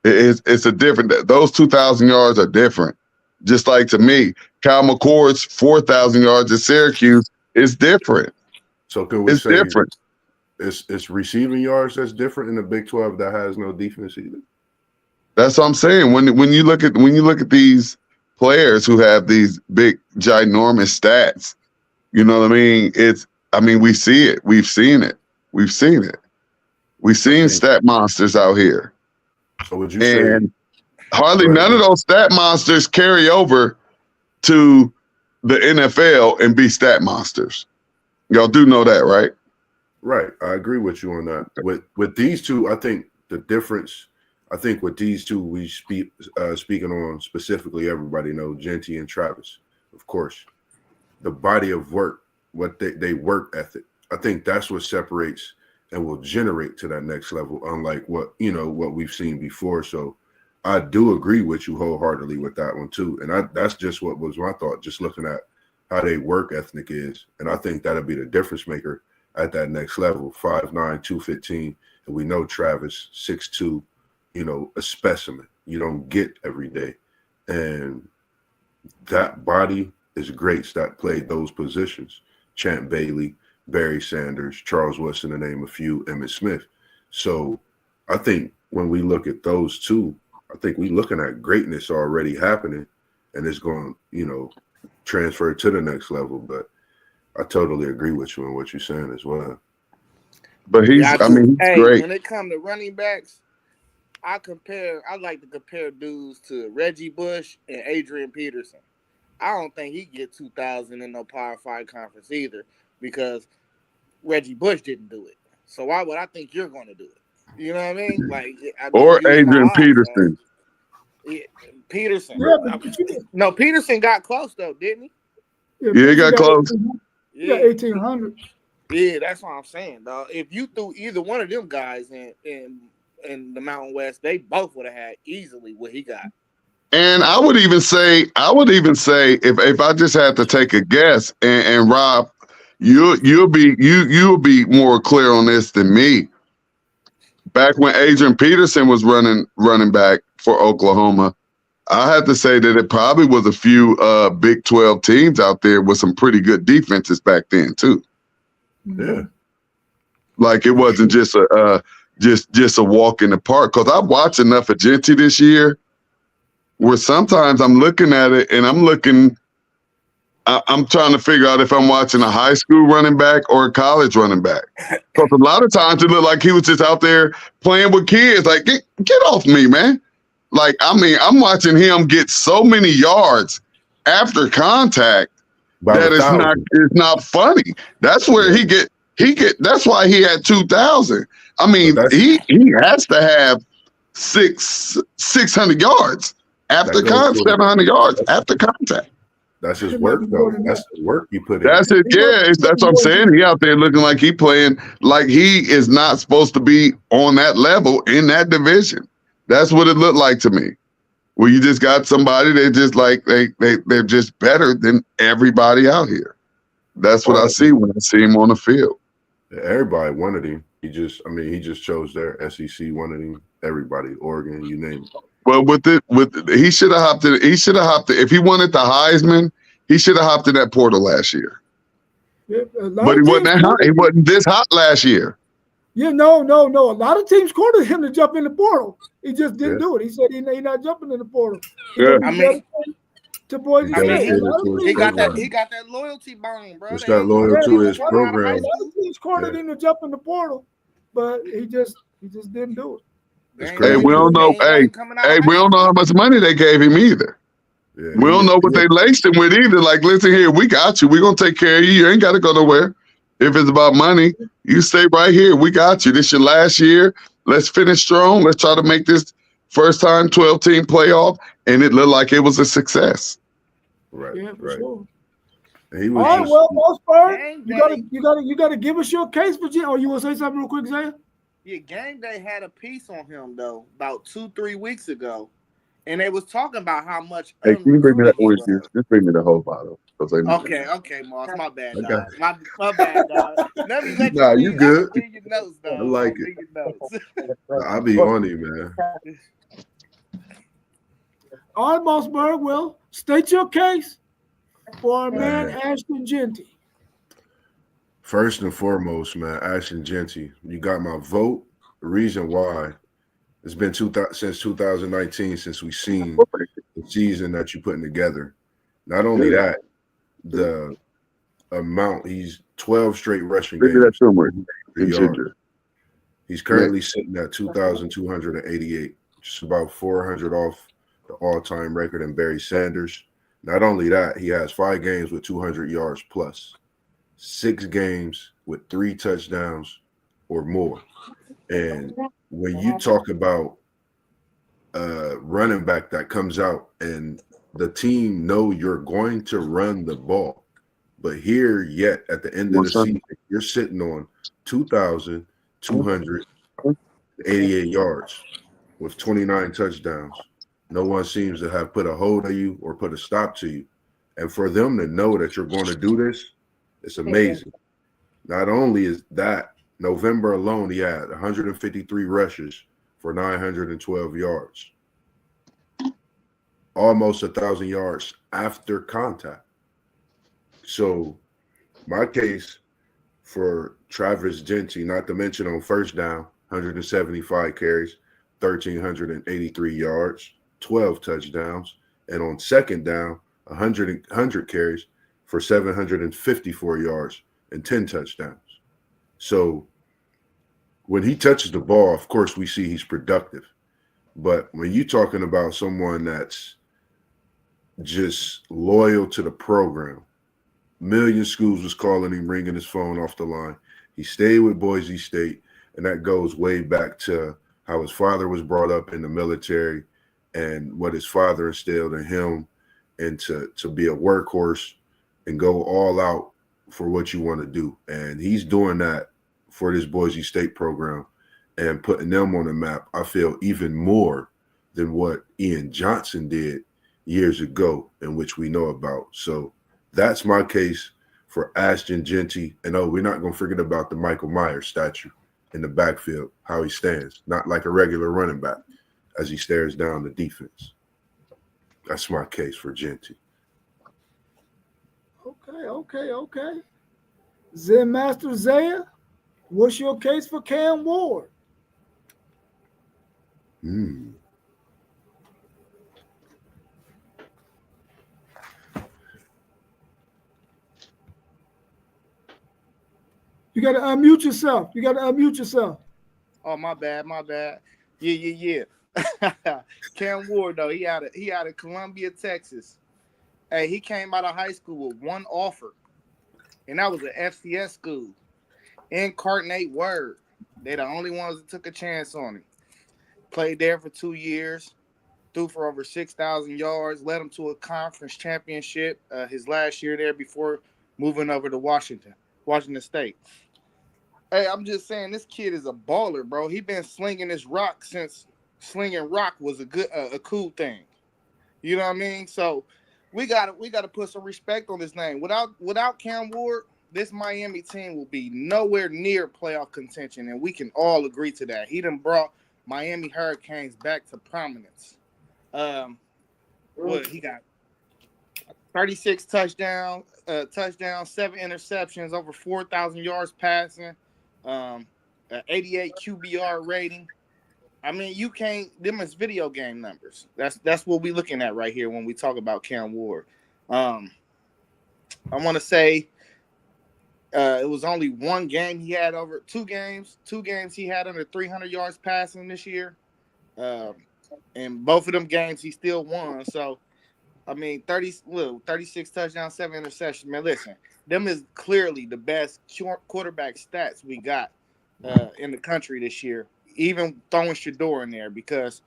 It's a different. Those 2,000 yards are different. Just like to me, Kyle McCord's 4,000 yards at Syracuse is different. So can we say different? It's receiving yards that's different in the Big 12 that has no defense either. That's what I'm saying. When you look at these players who have these big ginormous stats, you know what I mean? We see it. We've seen it. We've seen stat monsters out here. So would you say hardly none of those stat monsters carry over to the NFL and be stat monsters? Y'all do know that, right? Right. I agree with you on that. With these two, I think the difference. I think with these two, we speaking on specifically, everybody knows Genty and Travis, of course. The body of work, what they work ethic. I think that's what separates and will generate to that next level, unlike what we've seen before. So I do agree with you wholeheartedly with that one too. And that's just what was my thought, just looking at how they work ethic is. And I think that'll be the difference maker at that next level, 5'9", 215. And we know Travis, 6'2", a specimen you don't get every day. And that body is greats that played those positions. Champ Bailey, Barry Sanders, Charles Woodson, to name a few, Emmitt Smith. So I think when we look at those two, I think we're looking at greatness already happening, and it's going to, transfer to the next level. But I totally agree with you on what you're saying as well. But he's great. When it comes to running backs, I like to compare dudes to Reggie Bush and Adrian Peterson. I don't think he get 2,000 in no Power 5 conference either because Reggie Bush didn't do it. So why would I think you're going to do it? You know what I mean? Like, I mean, Or use my Adrian eyes. Peterson. Yeah, Peterson. Yeah, but you, No, Peterson got close though, didn't he? yeah, Yeah, he Peterson got close. 1800. He got Yeah, 1800. yeah. That's what I'm saying, dog. If you threw either one of them guys in the Mountain West, they both would have had easily what he got. And I would even say, if I just had to take a guess, and Rob, you'll be more clear on this than me. Back when Adrian Peterson was running back for Oklahoma, I had to say that it probably was a few Big 12 teams out there with some pretty good defenses back then too. Yeah. Like it wasn't just a walk in the park. Because I've watched enough of Genty this year where sometimes I'm looking at it and I'm trying to figure out if I'm watching a high school running back or a college running back. Because a lot of times it looked like he was just out there playing with kids. Like, get off me, man. Like, I mean, I'm watching him get so many yards after contact About that it's not funny. That's where he get that's why he had 2,000. I mean, he has to have 600 yards after contact, 700 yards after contact. That's his work, though. That's the work you put in. That's it. Yeah, that's what I'm saying. He out there looking like he playing like he is not supposed to be on that level in that division. That's what it looked like to me. Where you just got somebody that just like they're just better than everybody out here. That's what I see when I see him on the field. Everybody wanted him. He just chose their SEC wanted him. Everybody, Oregon, you name it. Well, he should have hopped in. He should have hopped in. If he wanted the Heisman, he should have hopped in that portal last year. Yeah, but he wasn't that hot. He wasn't this hot last year. Yeah, no. A lot of teams courted him to jump in the portal. He just didn't do it. He said he's not jumping in the portal. I mean, to Boise State. He got that loyalty bone, bro. It's that loyal to his program. A lot of teams courted him to jump in the portal, but he just didn't do it. Hey, we don't know. Hey, we don't know how much money they gave him either. Yeah, we don't know what they laced him with either. Like, listen here, we got you. We're gonna take care of you. You ain't got to go nowhere. If it's about money, you stay right here. We got you. This your last year. Let's finish strong. Let's try to make this first time 12-team playoff, and it looked like it was a success. Right. Yeah, for sure. And he was all right, well, Mossberg, you gotta give us your case for Jim. Oh, you want to say something real quick, Zay? Yeah, Game Day had a piece on him though about 2-3 weeks ago, and they was talking about how much. Hey, can you bring me that orange juice? Just bring me the whole bottle. Okay, Moss. My bad, dog. My bad, dog. Let me let you good. Your notes, dog. I like it. I'll be on you, man. All right, Mossberg. Well, state your case for our man Ashton Genty. First and foremost, man, Ashton Genty, you got my vote. The reason why it's been since 2019 since we've seen the season that you're putting together. Not only that, the amount he's 12 straight rushing games. He's currently sitting at 2,288, just about 400 off the all-time record in Barry Sanders. Not only that, he has 5 games with 200 yards plus, 6 games with 3 touchdowns or more. And when you talk about running back that comes out and the team know you're going to run the ball, but here yet at the end of the season, you're sitting on 2,288 yards with 29 touchdowns. No one seems to have put a hold on you or put a stop to you. And for them to know that you're going to do this, it's amazing. Not only is that, November alone, he had 153 rushes for 912 yards. Almost 1,000 yards after contact. So my case for Travis Genty, not to mention on first down, 175 carries, 1,383 yards, 12 touchdowns, and on second down, 100 carries for 754 yards and 10 touchdowns. So when he touches the ball, of course, we see he's productive. But when you're talking about someone that's just loyal to the program. Million schools was calling him, ringing his phone off the line. He stayed with Boise State, and that goes way back to how his father was brought up in the military and what his father instilled in him, and to be a workhorse and go all out for what you want to do. And he's doing that for this Boise State program and putting them on the map, I feel, even more than what Ian Johnson did years ago, in which we know about. So that's my case for Ashton Genty. And we're not going to forget about the Michael Myers statue in the backfield, how he stands, not like a regular running back as he stares down the defense. That's my case for Genty. Okay. Zen Master Zaya, what's your case for Cam Ward? You got to unmute yourself. Oh, my bad. Yeah. Cam Ward though, he out of Columbia, Texas. Hey, he came out of high school with one offer, and that was an FCS school. Incarnate Word. They the only ones that took a chance on him. Played there for 2 years, threw for over 6,000 yards, led him to a conference championship his last year there before moving over to Washington State. Hey, I'm just saying, this kid is a baller, bro. He been slinging this rock since slinging rock was a cool thing. You know what I mean? So we gotta put some respect on this name. Without Cam Ward, this Miami team will be nowhere near playoff contention, and we can all agree to that. He done brought Miami Hurricanes back to prominence. He got 36 touchdowns, 7 interceptions, over 4,000 yards passing, an 88 QBR rating. I mean, you can't. Them is video game numbers. That's what we're looking at right here when we talk about Cam Ward. I want to say it was only one game he had over 2 games. 2 games he had under 300 yards passing this year. And both of them games he still won. So, I mean, 36 touchdowns, 7 interceptions. Man, listen, them is clearly the best quarterback stats we got in the country this year. Even throwing Shador in there, because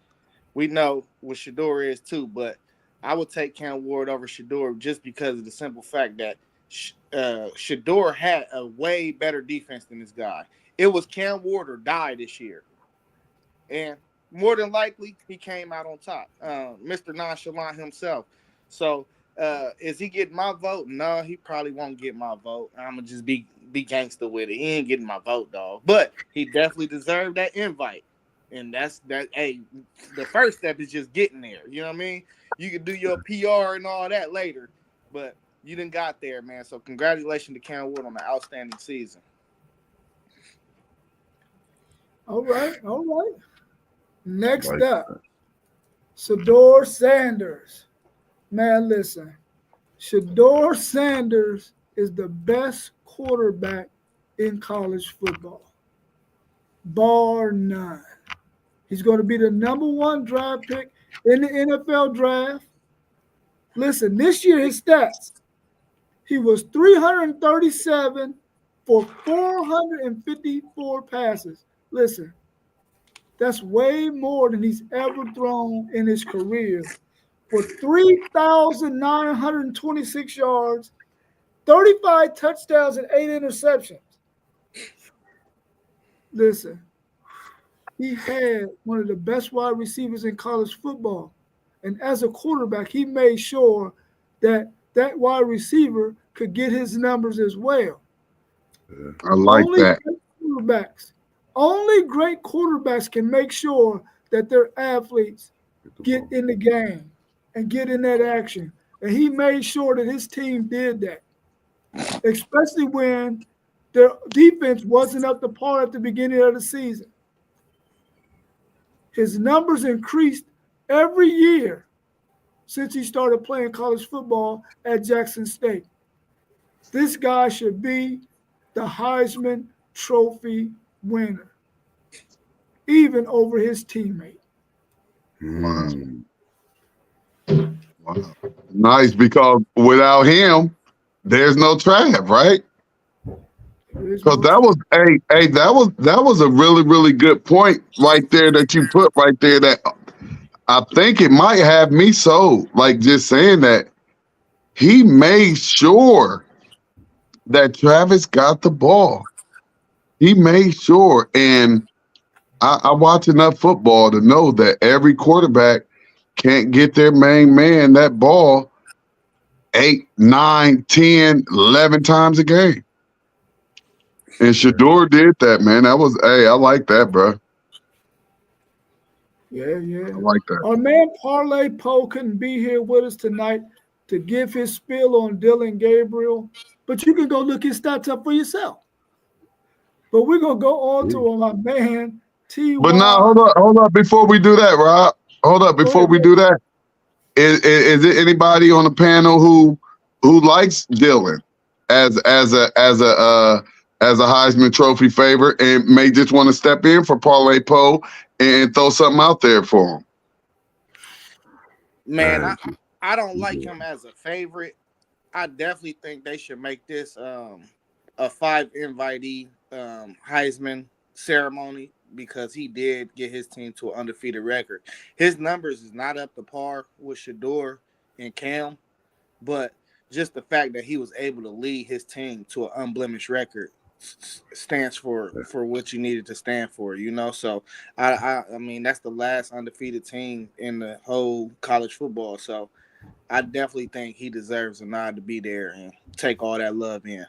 we know what Shador is too. But I would take Cam Ward over Shador just because of the simple fact that Shador had a way better defense than this guy. It was Cam Ward or die this year. And more than likely, he came out on top. Mr. Nonchalant himself. So, is he getting my vote? No, he probably won't get my vote. I'm going to just be gangster with it. He ain't getting my vote, dog. But he definitely deserved that invite. And that's that. Hey, the first step is just getting there. You know what I mean? You can do your PR and all that later. But you done got there, man. So, congratulations to Cam Wood on an outstanding season. All right. Next up, Shador Sanders. Man, listen. Shador Sanders is the best quarterback in college football, bar none. He's going to be the number 1 draft pick in the NFL draft. Listen, this year his stats, he was 337 for 454 passes. Listen, that's way more than he's ever thrown in his career, for 3,926 yards, 35 touchdowns, and 8 interceptions. Listen, he had one of the best wide receivers in college football. And as a quarterback, he made sure that wide receiver could get his numbers as well. I like that. Only great quarterbacks can make sure that their athletes get in the game and get in that action. And he made sure that his team did that, especially when their defense wasn't up to par at the beginning of the season. His numbers increased every year since he started playing college football at Jackson State. This guy should be the Heisman Trophy winner, even over his teammate. Wow. Nice, because without him, there's no Trav, right? There is Because no that was that was a really, really good point right there that you put right there. That I think it might have me sold. Like just saying that he made sure that Travis got the ball. He made sure, and I watch enough football to know that every quarterback can't get their main man that ball 8, 9, 10, 11 times a game. And Shador did that, man. That was, hey, I like that, bro. Yeah. I like that. Our man Parlay Poe couldn't be here with us tonight to give his spiel on Dylan Gabriel, but you can go look his stats up for yourself. But we're gonna go on to my man But now, Ty. hold up. Before we do that, Rob, hold up. Go Before ahead, we man. do that, is there anybody on the panel who likes Dylan as a Heisman Trophy favorite and may just want to step in for Parlay Poe and throw something out there for him? Man, Man, I don't like him as a favorite. I definitely think they should make this a 5 invitee Heisman ceremony because he did get his team to an undefeated record. His numbers is not up to par with Shador and Cam, but just the fact that he was able to lead his team to an unblemished record stands for what you needed to stand for, you know. So I mean that's the last undefeated team in the whole college football. So I definitely think he deserves a nod to be there and take all that love in.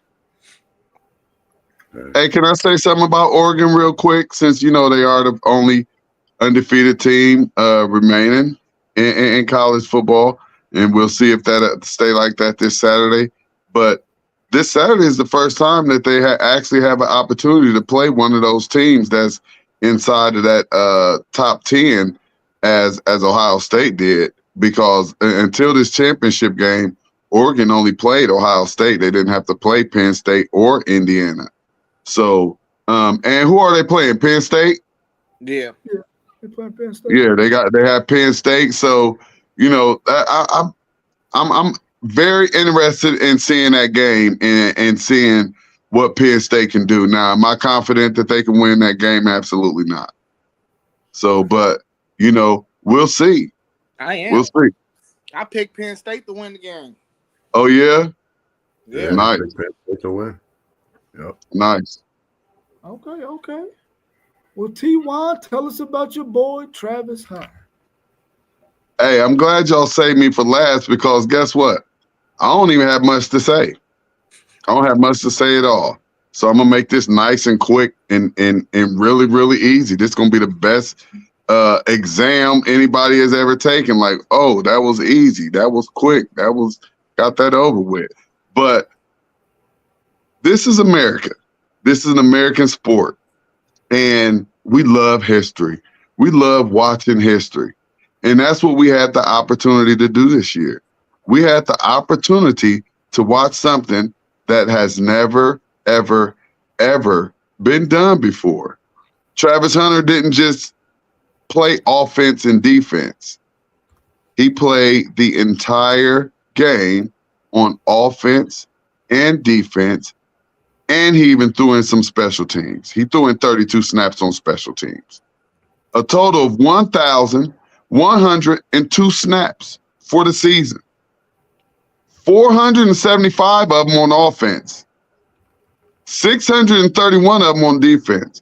Hey, can I say something about Oregon real quick? Since you know they are the only undefeated team remaining in college football, and we'll see if that stay like that this Saturday. But this Saturday is the first time that they actually have an opportunity to play one of those teams that's inside of that top 10 as Ohio State did, because until this championship game, Oregon only played Ohio State. They didn't have to play Penn State or Indiana. So, and who are they playing? Penn State? Yeah. They playing Penn State. Yeah, they have Penn State. So, you know, I'm very interested in seeing that game and seeing what Penn State can do. Now, am I confident that they can win that game? Absolutely not. So, but you know, we'll see. I am. We'll see. I picked Penn State to win the game. Oh yeah, Yeah. nice, to win. Yep. nice. Okay. Well, Ty, tell us about your boy Travis Hunter. Hey, I'm glad y'all saved me for last because guess what? I don't even have much to say. I don't have much to say at all. So I'm gonna make this nice and quick and really, really easy. This is gonna be the best exam anybody has ever taken. Like, oh, that was easy. That was quick. Got that over with. But this is America. This is an American sport. And we love history. We love watching history. And that's what we had the opportunity to do this year. We had the opportunity to watch something that has never, ever, ever been done before. Travis Hunter didn't just play offense and defense. He played the entire game on offense and defense, and he even threw in some special teams. He threw in 32 snaps on special teams. A total of 1,102 snaps for the season. 475 of them on offense. 631 of them on defense.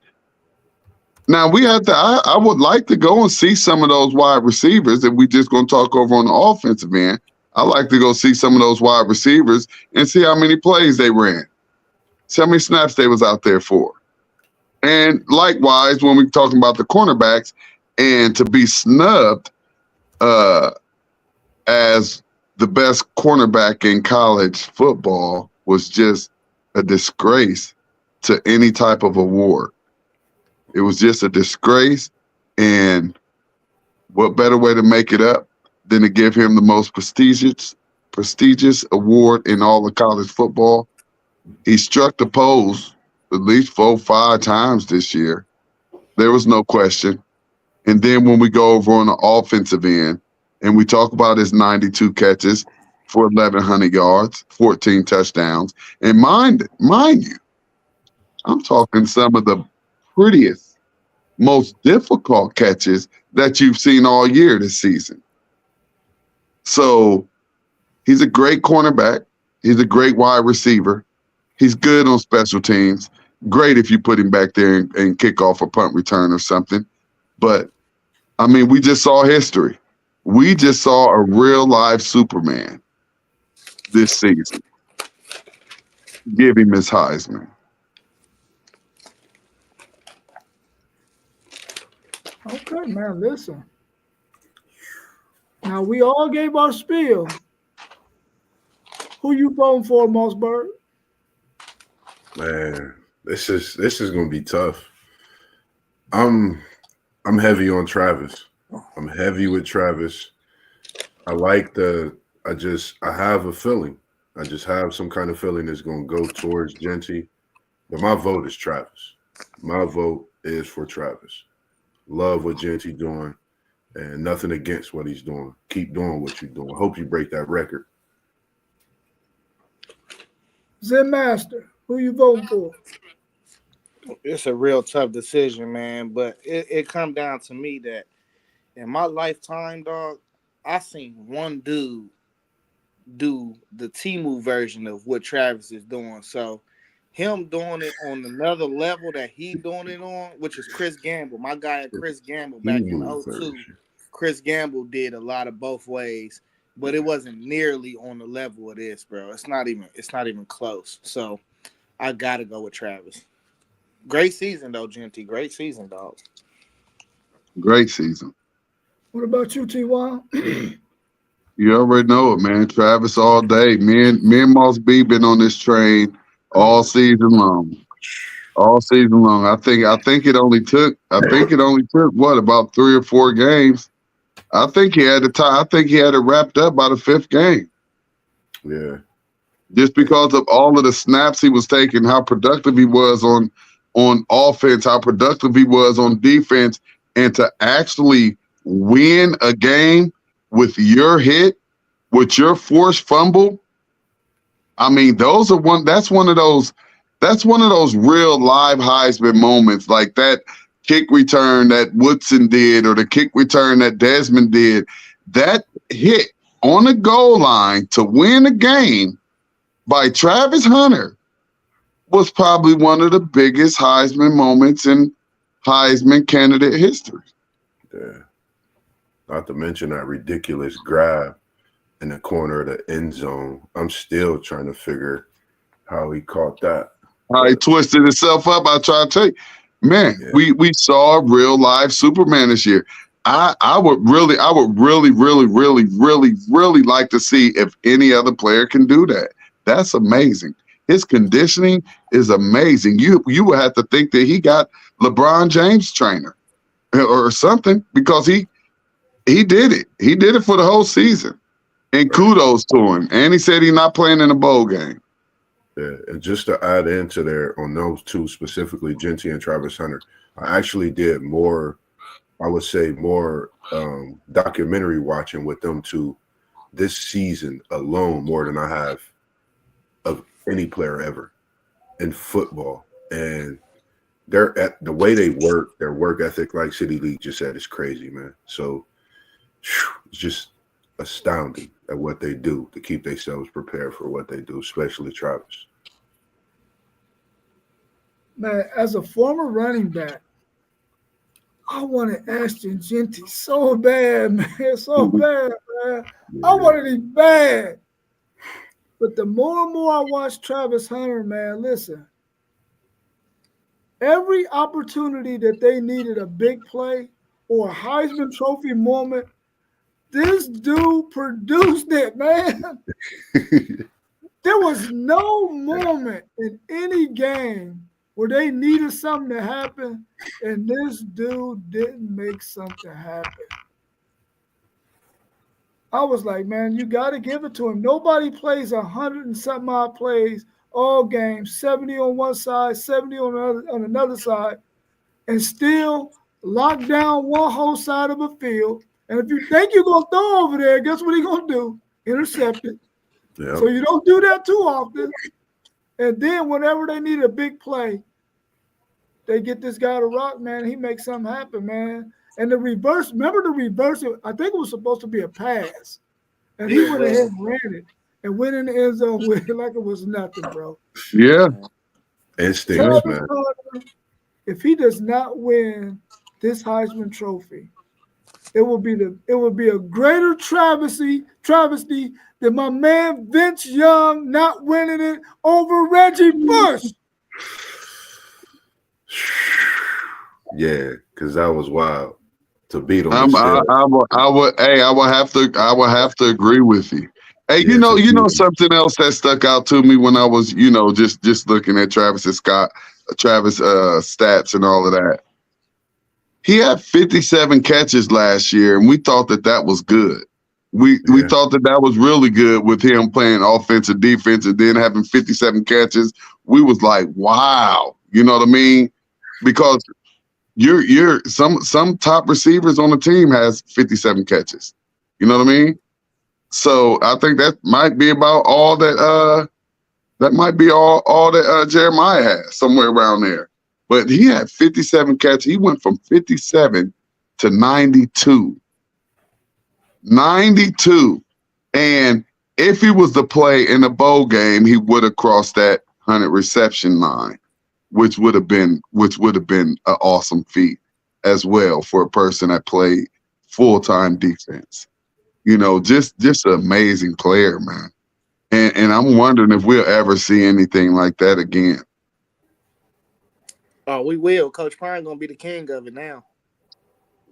Now we have to. I would like to go and see some of those wide receivers. If we just going to talk over on the offensive end, I like to go see some of those wide receivers and see how many plays they ran, see how many snaps they was out there for. And likewise, when we're talking about the cornerbacks, and to be snubbed as the best cornerback in college football was just a disgrace to any type of award. It was just a disgrace, and what better way to make it up than to give him the most prestigious award in all of college football? He struck the pose at least 4 or 5 times this year. There was no question. And then when we go over on the offensive end, And we talk about his 92 catches for 1,100 yards, 14 touchdowns. And mind you, I'm talking some of the prettiest, most difficult catches that you've seen all year this season. So he's a great cornerback. He's a great wide receiver. He's good on special teams. Great if you put him back there and kick off a punt return or something. But I mean, we just saw history. We just saw a real live Superman this season. Give him his Heisman. Okay, man, listen. Now, we all gave our spiel. Who you voting for, Mossberg? Man, this is gonna be tough. I'm heavy on Travis. I'm heavy with Travis. I like I have a feeling. I just have some kind of feeling it's gonna go towards Genty. But my vote is Travis. My vote is for Travis. Love what Genty doing and nothing against what he's doing. Keep doing what you're doing. Hope you break that record. Zen Master, who you voting for? It's a real tough decision, man. But it come down to me that in my lifetime, dog, I seen one dude do the Timu version of what Travis is doing. So him doing it on another level that he doing it on, which is Chris Gamble. My guy Chris Gamble back in Emu '02. version. Chris Gamble did a lot of both ways, but it wasn't nearly on the level of this, bro. It's not even close. So I gotta go with Travis. Great season though, Genty. Great season, dog. Great season. What about you, T.Y.? You already know it, man. Travis all day. Me and Moss B been on this train all season long. All season long. I think it only took what, about 3 or 4 games. I think he had it wrapped up by the 5th game. Yeah. Just because of all of the snaps he was taking, how productive he was on offense, how productive he was on defense, and to actually win a game with your hit, with your forced fumble. I mean, that's one of those real live Heisman moments, like that kick return that Woodson did or the kick return that Desmond did. That hit on the goal line to win a game by Travis Hunter was probably one of the biggest Heisman moments in Heisman candidate history. Yeah. Not to mention that ridiculous grab in the corner of the end zone. I'm still trying to figure how he caught that. How he twisted himself up. I try to tell you, man, Yeah. we saw a real live Superman this year. I would really like to see if any other player can do that. That's amazing. His conditioning is amazing. You would have to think that he got LeBron James trainer or something, because he did it. He did it for the whole season. And kudos to him. And he said he's not playing in a bowl game. Yeah, and just to add into there on those two specifically, Genty and Travis Hunter, I actually did more, I would say more documentary watching with them two this season alone more than I have of any player ever in football. And they're at the way they work, their work ethic, like City League just said, is crazy, man. So it's just astounding at what they do to keep themselves prepared for what they do, especially Travis. Man, as a former running back, I wanted Ashton Genty so bad, man. So bad, man. I wanted him bad. But the more and more I watch Travis Hunter, man, listen. Every opportunity that they needed a big play or a Heisman Trophy moment, this dude produced it, man. There was no moment in any game where they needed something to happen and this dude didn't make something happen. I was like, man, you got to give it to him. Nobody plays 100 and something odd plays all games, 70 on one side, 70 on another side, and still lock down one whole side of a field And if you think you're going to throw over there, guess what he's going to do? Intercept it. Yeah. So you don't do that too often. And then whenever they need a big play, they get this guy to rock, man. He makes something happen, man. And the reverse, remember the reverse? I think it was supposed to be a pass. And he went ahead and ran it and went in the end zone with it like it was nothing, bro. Yeah. Instincts, man. Carter, if he does not win this Heisman Trophy, it will be a greater travesty than my man Vince Young not winning it over Reggie Bush. Yeah, because that was wild to beat him. I would have to agree with you. Hey, Yeah, you know something else that stuck out to me when I was, just looking at Travis stats and all of that. He had 57 catches last year, and we thought that was good. We thought that was really good with him playing offense and defense, and then having 57 catches. We was like, wow, you know what I mean? Because you're some top receivers on the team has 57 catches. You know what I mean? So I think that might be about all that Jeremiah has, somewhere around there. But he had 57 catches. He went from 57 to 92. 92. And if he was to play in a bowl game, he would have crossed that 100 reception line, which would have been an awesome feat as well for a person that played full-time defense. Just an amazing player, man. And I'm wondering if we'll ever see anything like that again. Oh, we will. Coach Prime gonna be the king of it now.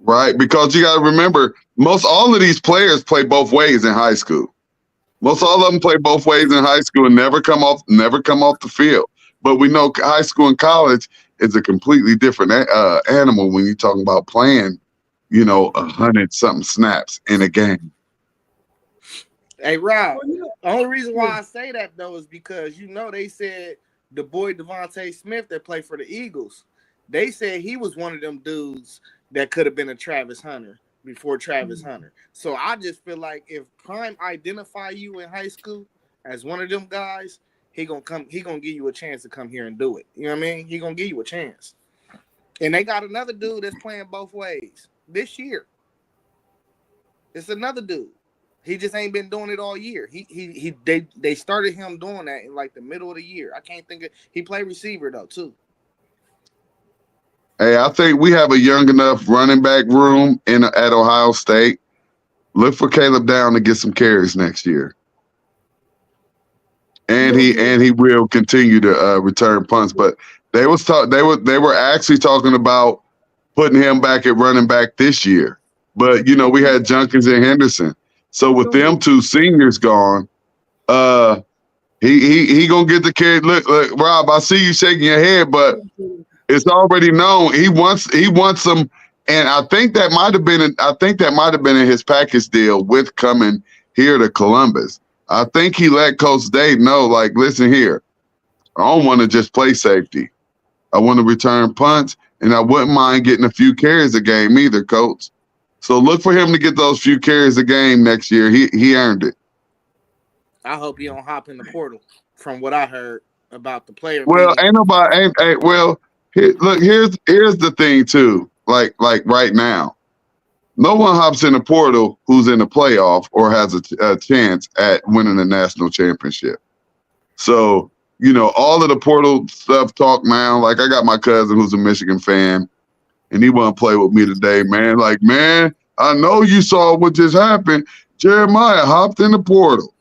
Right, because you got to remember, most all of these players play both ways in high school. Most all of them play both ways in high school and never come off the field. But we know high school and college is a completely different animal when you're talking about playing, 100-something snaps in a game. Hey, Rob, the only reason why I say that, though, is because, they said the boy Devontae Smith that played for the Eagles, they said he was one of them dudes that could have been a Travis Hunter before Travis Hunter. So I just feel like if Prime identify you in high school as one of them guys, he gonna give you a chance to come here and do it. You know what I mean? He gonna give you a chance. And they got another dude that's playing both ways this year. It's another dude. He just ain't been doing it all year. They started him doing that in like the middle of the year. I can't think of. He played receiver though too. Hey, I think we have a young enough running back room at Ohio State. Look for Caleb Down to get some carries next year, and he will continue to return punts. But they were actually talking about putting him back at running back this year. But we had Junkins and Henderson. So with them two seniors gone, he gonna get the carry. Look, Rob, I see you shaking your head, but it's already known he wants some, and I think that might have been in his package deal with coming here to Columbus. I think he let Coach Dave know, like, listen here, I don't want to just play safety. I want to return punts, and I wouldn't mind getting a few carries a game either, Coach. So look for him to get those few carries a game next year. He earned it. I hope he don't hop in the portal. From what I heard about the player. Well, ain't nobody. Well, here's the thing too. Like right now, no one hops in the portal who's in the playoff or has a chance at winning the national championship. So all of the portal stuff talk now. Like I got my cousin who's a Michigan fan. And he want to play with me today, man. Like, man, I know you saw what just happened. Jeremiah hopped in the portal.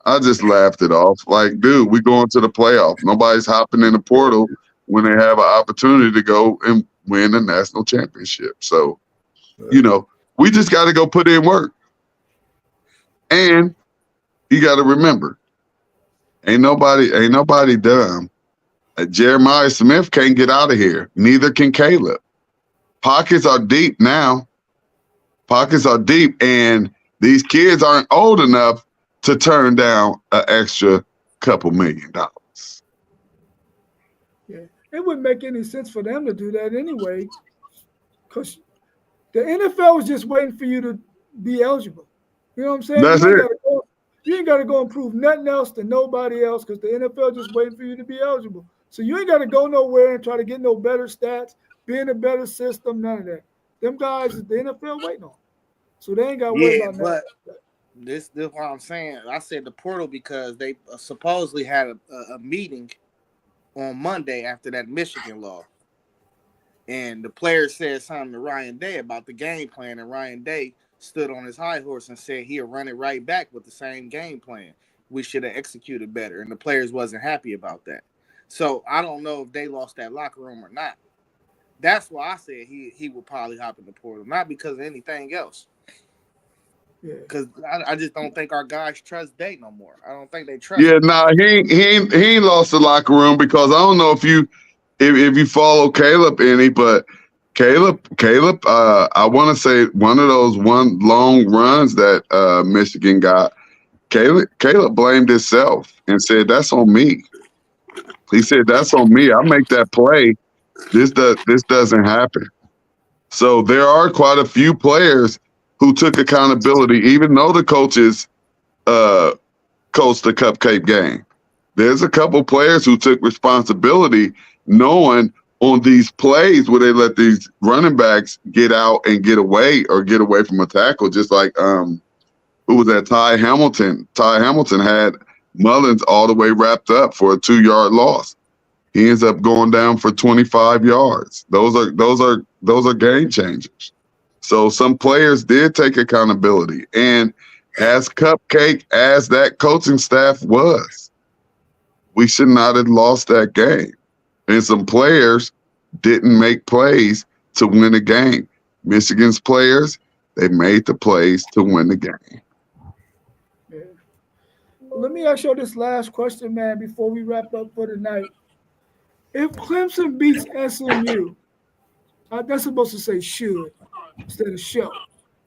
I just laughed it off. Like, dude, we going to the playoff. Nobody's hopping in the portal when they have an opportunity to go and win a national championship. So, we just got to go put in work. And you got to remember, ain't nobody dumb. Jeremiah Smith can't get out of here. Neither can Caleb. Pockets are deep now. Pockets are deep, and these kids aren't old enough to turn down an extra couple $1 million. Yeah, it wouldn't make any sense for them to do that anyway, because the NFL was just waiting for you to be eligible. You know what I'm saying? That's it. You ain't got to go and prove nothing else to nobody else because the NFL just waiting for you to be eligible. So you ain't got to go nowhere and try to get no better stats, be in a better system, none of that. Them guys is the NFL waiting on. So they ain't got to worry Yeah, about but that. this what I'm saying. I said the portal because they supposedly had a meeting on Monday after that Michigan law. And the player said something to Ryan Day about the game plan, and Ryan Day stood on his high horse and said he'll run it right back with the same game plan. We should have executed better, and the players wasn't happy about that. So I don't know if they lost that locker room or not. That's why I said he would probably hop in the portal, not because of anything else. Because I just don't think our guys trust Day no more. I don't think they trust. Yeah, nah, he ain't lost the locker room because I don't know if you follow Caleb any, but Caleb, I want to say one of those long runs that Michigan got. Caleb blamed himself and said that's on me. He said that's on me. I make that play. This doesn't happen. So there are quite a few players who took accountability, even though the coaches coached the cupcake game. There's a couple players who took responsibility, knowing on these plays where they let these running backs get out and get away from a tackle, just like who was that? Ty Hamilton. Ty Hamilton had Mullins all the way wrapped up for a 2-yard loss. He ends up going down for 25 yards. Those are game changers. So some players did take accountability, and as cupcake as that coaching staff was, we should not have lost that game. And some players didn't make plays to win the game. Michigan's players, they made the plays to win the game. Yeah. Let me ask you this last question, man, before we wrap up for tonight. If Clemson beats SMU, that's supposed to say should instead of show.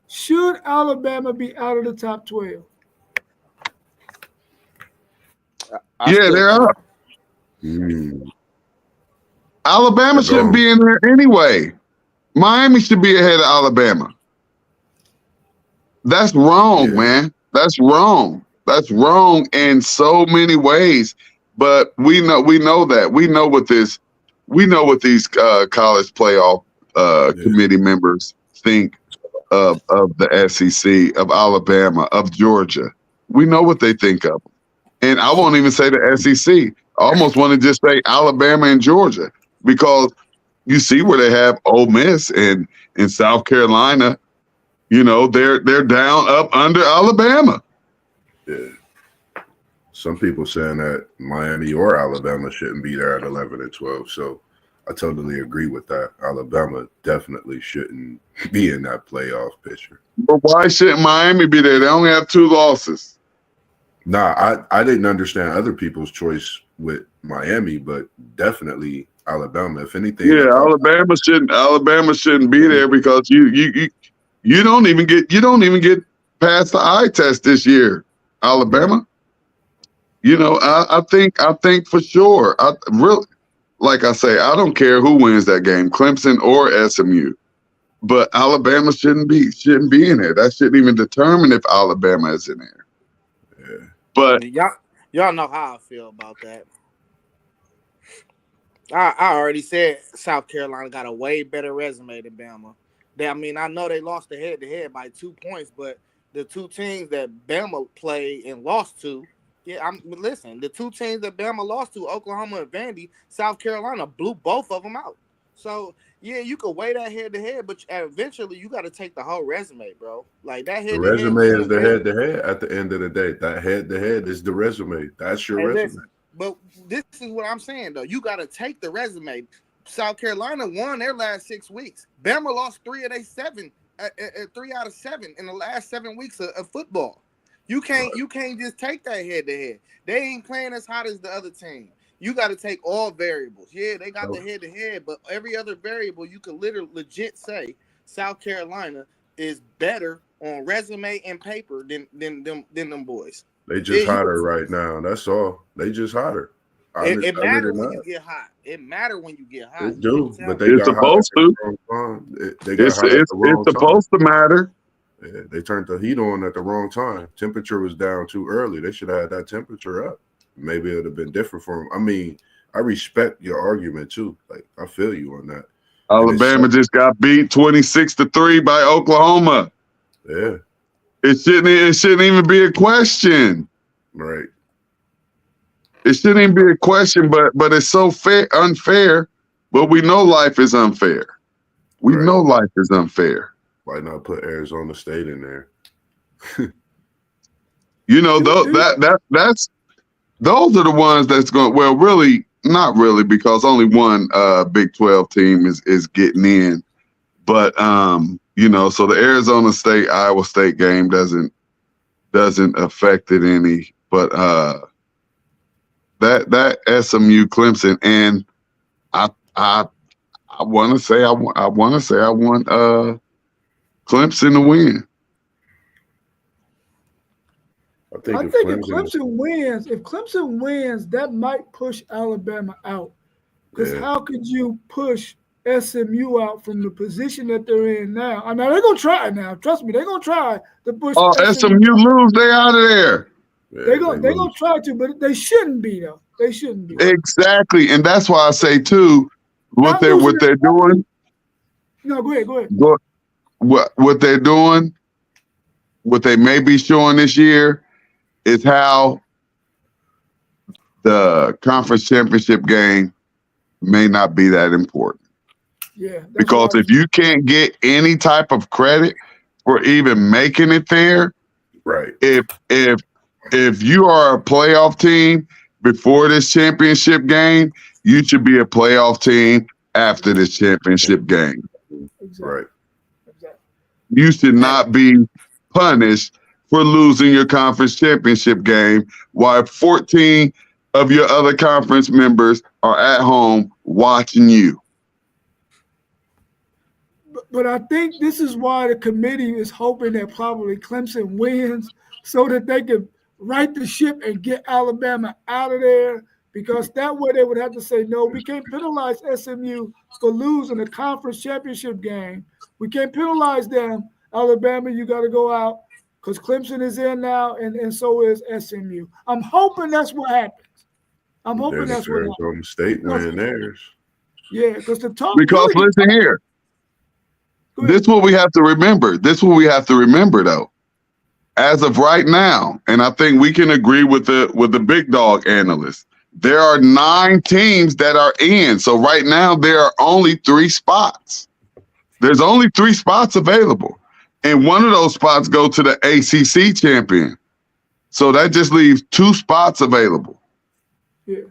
Should Alabama be out of the top 12? Yeah, they're up. Alabama shouldn't be in there anyway. Miami should be ahead of Alabama. That's wrong, man. That's wrong. That's wrong in so many ways. But we know that. We know what these college playoff committee members think of the SEC, of Alabama, of Georgia. We know what they think of them. And I won't even say the SEC. I almost want to just say Alabama and Georgia, because you see where they have Ole Miss and in South Carolina. You know, they're down up under Alabama. Yeah. Some people saying that Miami or Alabama shouldn't be there at 11 and 12. So I totally agree with that. Alabama definitely shouldn't be in that playoff picture. But why shouldn't Miami be there? They only have 2 losses. Nah, I didn't understand other people's choice with Miami, but definitely Alabama. If anything, Alabama shouldn't be there because you don't even get past the eye test this year, Alabama. Right. You know, I think for sure. I really, like I say, I don't care who wins that game, Clemson or SMU, but Alabama shouldn't be in there. That shouldn't even determine if Alabama is in there. Yeah. But y'all know how I feel about that. I already said South Carolina got a way better resume than Bama. I know they lost the head-to-head by 2 points, but the 2 teams that Bama played and lost to, the 2 teams that Bama lost to, Oklahoma and Vandy, South Carolina blew both of them out. So, yeah, you could weigh that head-to-head, but eventually you got to take the whole resume, bro. Like that head-to-head. The resume is the head-to-head at the end of the day. That head-to-head is the resume. That's your resume. Listen, but this is what I'm saying, though. You got to take the resume. South Carolina won their last 6 weeks. Bama lost 3 out of 7 in the last 7 weeks of football. You can't just take that head-to-head. They ain't playing as hot as the other team. You got to take all variables. Yeah, they got the head-to-head, but every other variable you could legit say South Carolina is better on resume and paper than them boys. They just hotter right now. That's all. They just hotter. It matters when you get hot. It matters when you get hot. It do, but it's supposed to. They got hot at the wrong time. It's supposed to matter. Yeah, they turned the heat on at the wrong time. Temperature was down too early. They should have had that temperature up. Maybe it would have been different for them. I mean, I respect your argument too. Like I feel you on that. And it's Alabama just got beat 26-3 by Oklahoma. yeah, It shouldn't even be a question. right. It shouldn't even be a question, but it's so unfair. But we know life is unfair. We Right. know life is unfair. Why not put Arizona State in there? You know, that's those are the ones that's going. Well, really, not really, because only one Big 12 team is getting in. But you know, so the Arizona State Iowa State game doesn't affect it any. But that SMU Clemson, and I want to say I want Clemson to win. I think if Clemson wins, that might push Alabama out. Because how could you push SMU out from the position that they're in now? I mean, they're gonna try now. Trust me, they're gonna try to push. Oh, SMU lose, they out of there. Yeah, they're gonna try to, but they shouldn't be though. They shouldn't be. Exactly, and that's why I say too, what they're doing. No, go ahead. What they're doing, what they may be showing this year, is how the conference championship game may not be that important. Yeah. Because if you can't get any type of credit for even making it there, right. If you are a playoff team before this championship game, you should be a playoff team after this championship game. Exactly. Right. Exactly. You should not be punished for losing your conference championship game while 14 of your other conference members are at home watching you. But I think this is why the committee is hoping that probably Clemson wins so that they can right the ship and get Alabama out of there, because that way they would have to say, no, we can't penalize SMU for losing the conference championship game. We can't penalize them. Alabama, you got to go out because Clemson is in now, and so is SMU. I'm hoping that's what happens. I'm hoping that's what happens. Arizona State winning theirs. Yeah, because the talk. Because really, listen here, this is what we have to remember. Though. As of right now, and I think we can agree with the big dog analysts, there are 9 teams that are in. So right now there are only 3 spots. There's only 3 spots available. And one of those spots go to the ACC champion. So that just leaves 2 spots available. Yeah.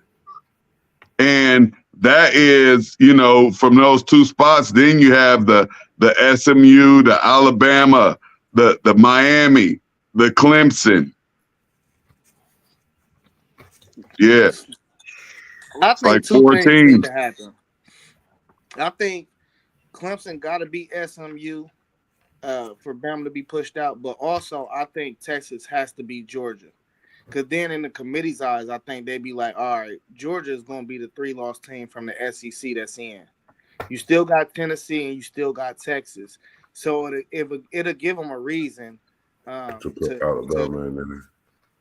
And that is, you know, from those 2 spots, then you have the SMU, the Alabama, the Miami, the Clemson. Yeah. I think like 2 4 things need teams. to happen. I think Clemson got to beat SMU for Bama to be pushed out, but also I think Texas has to beat Georgia. Because then in the committee's eyes, I think they'd be like, all right, Georgia is going to be the 3-loss team from the SEC that's in. You still got Tennessee and you still got Texas. So it'll give them a reason To put Alabama in there.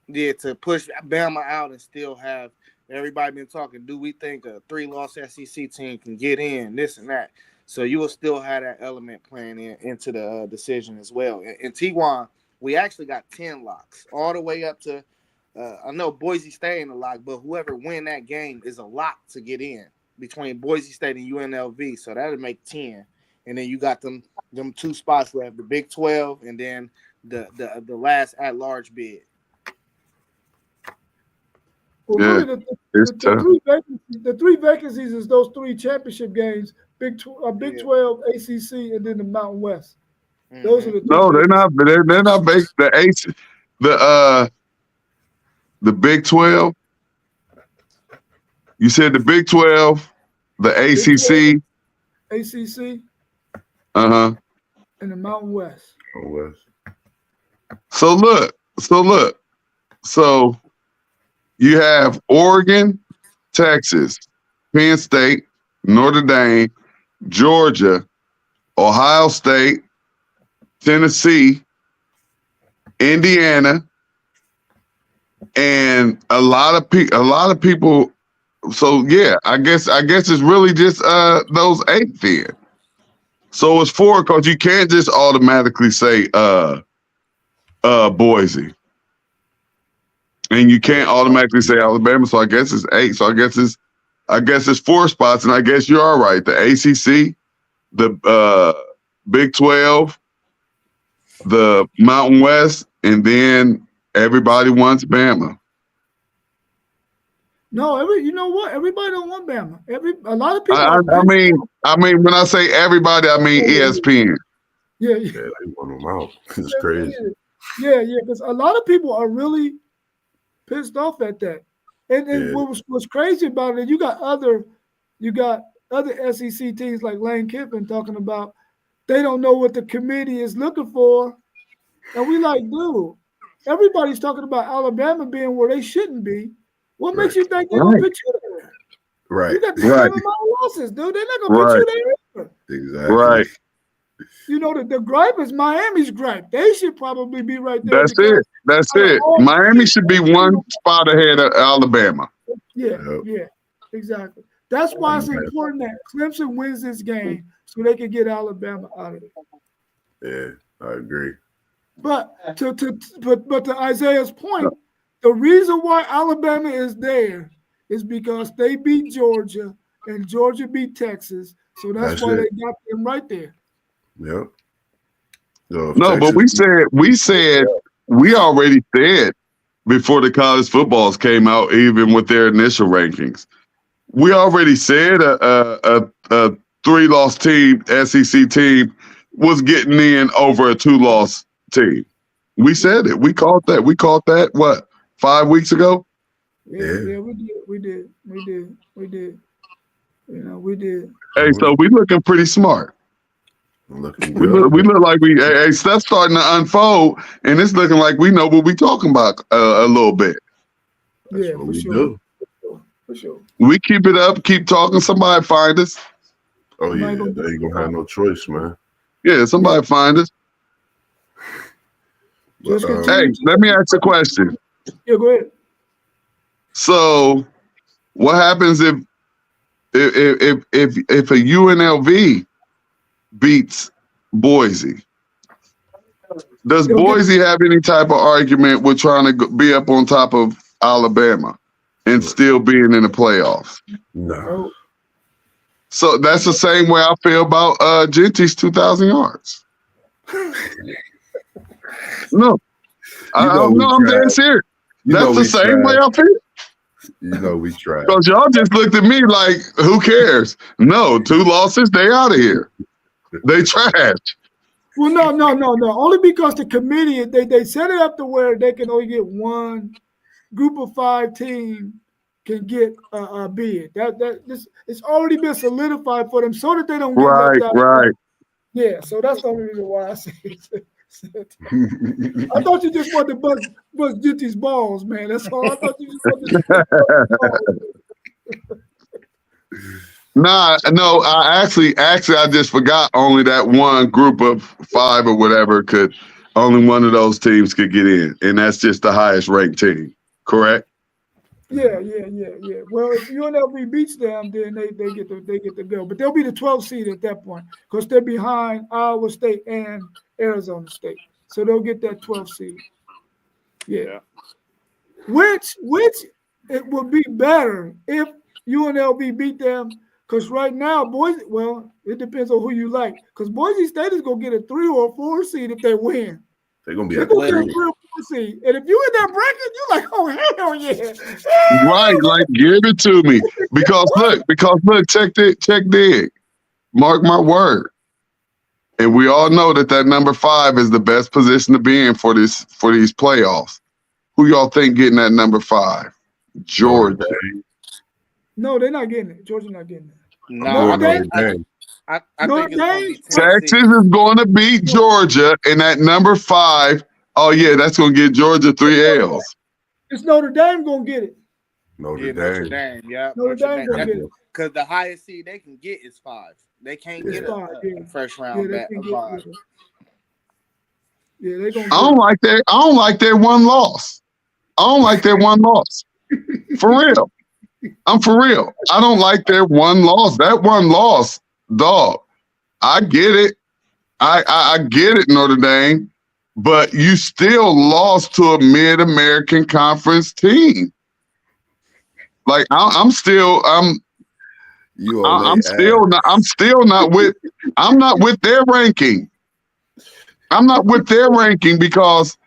Yeah, to push Bama out and still have everybody been talking. Do we think a 3-loss SEC team can get in, this and that? So you will still have that element playing into the decision as well. In T1, we actually got 10 locks all the way up to I know Boise State in the lock, but whoever win that game is a lock to get in between Boise State and UNLV. So that'll make 10. And then you got them 2 spots left, the Big 12 and then the last at-large bid. Well, really, the 3 vacancies is those 3 championship games: Big 12, ACC, and then the Mountain West. Mm-hmm. Those are the 3. No, they're not. They're not based. The Big 12. You said the Big 12, the ACC, ACC, and the Mountain West. So look. So you have Oregon, Texas, Penn State, Notre Dame, Georgia, Ohio State, Tennessee, Indiana, and a lot of people. So yeah, I guess it's really just those 8 then. So it's 4 because you can't just automatically say Boise, and you can't automatically say Alabama. So I guess it's 8. So I guess it's 4 spots, and I guess you're all right. The ACC, the Big 12, the Mountain West, and then everybody wants Bama. No, you know what? Everybody don't want Bama. A lot of people. I mean, when I say everybody, I mean ESPN. Yeah, they want them out. It's crazy. Yeah, because a lot of people are really pissed off at that. And what's crazy about it, you got other SEC teams like Lane Kiffin talking about they don't know what the committee is looking for, and we like, dude, everybody's talking about Alabama being where they shouldn't be. What makes you think they're gonna put you there? Right. You got the same amount of losses, dude. They're not gonna put you there either. Exactly. Right. You know, the gripe is Miami's gripe. They should probably be right there. That's it. Miami should be 1 spot ahead of Alabama. Yeah, exactly. That's why it's important that Clemson wins this game so they can get Alabama out of it. Yeah, I agree. But to Isaiah's point, the reason why Alabama is there is because they beat Georgia and Georgia beat Texas. So that's why they got them right there. Yep. No, but we already said before the college footballs came out, even with their initial rankings, we already said a 3-loss team, SEC team, was getting in over a 2-loss team. We said it. We called that. What? 5 weeks ago? Yeah, we did. You know, we did. Hey, so we looking pretty smart. Looking we good. look like stuff's starting to unfold, and it's looking like we know what we're talking about a little bit. That's what we do. For sure. We keep it up, keep talking. Somebody find us. Oh yeah, they ain't gonna have no choice, man. Yeah, somebody find us. Hey, let me ask a question. Yeah, go ahead. So, what happens if a UNLV beats Boise? Does Boise have any type of argument with trying to be up on top of Alabama and still being in the playoffs? No. So that's the same way I feel about Genty's 2,000 yards. No, I'm dead serious. That's the same way I feel. You know we tried. Because y'all just looked at me like, who cares? No, 2 losses, they out of here. They trash. Well, no. Only because the committee, they set it up to where they can only get 1 group of 5 team can get a bid. It's already been solidified for them so that they don't get left out. Right. Yeah, so that's the only reason why I say it. I thought you just wanted to bust Juty's balls, man. That's all. I thought you just wanted to. No. I actually, I just forgot. Only that 1 group of 5 or whatever only one of those teams could get in, and that's just the highest ranked team. Correct? Yeah. Well, if UNLV beats them, then they get to go, but they'll be the 12th seed at that point because they're behind Iowa State and Arizona State, so they'll get that 12th seed. Yeah. Which it would be better if UNLV beat them, because right now Boise, well, it depends on who you like, because Boise State is gonna get a 3 or 4 seed if they win. They're gonna be a 3 or 4 seed, and if you in that bracket, you're like, oh hell yeah, right? Like, give it to me, because look, check dig, mark my word. And we all know that number 5 is the best position to be in for these playoffs. Who y'all think getting that number 5? Georgia. No, they're not getting it. Georgia's not getting it. No, I think Texas is going to beat Georgia, and that number 5. Oh yeah, that's going to get Georgia 3 L's. It's Notre Dame going to get it. Notre Dame. Yeah. Notre Dame going to get it. Because the highest seed they can get is 5. They can't get a first round back. Yeah, they're gonna I get don't it. like that. I don't like that one loss. I don't like that one loss. For real. I'm for real. I don't like that one loss. That one loss, dog. I get it. I get it, Notre Dame, but you still lost to a Mid-American Conference team. Like You on they I'm still not with I'm not with their ranking. I'm not with their ranking because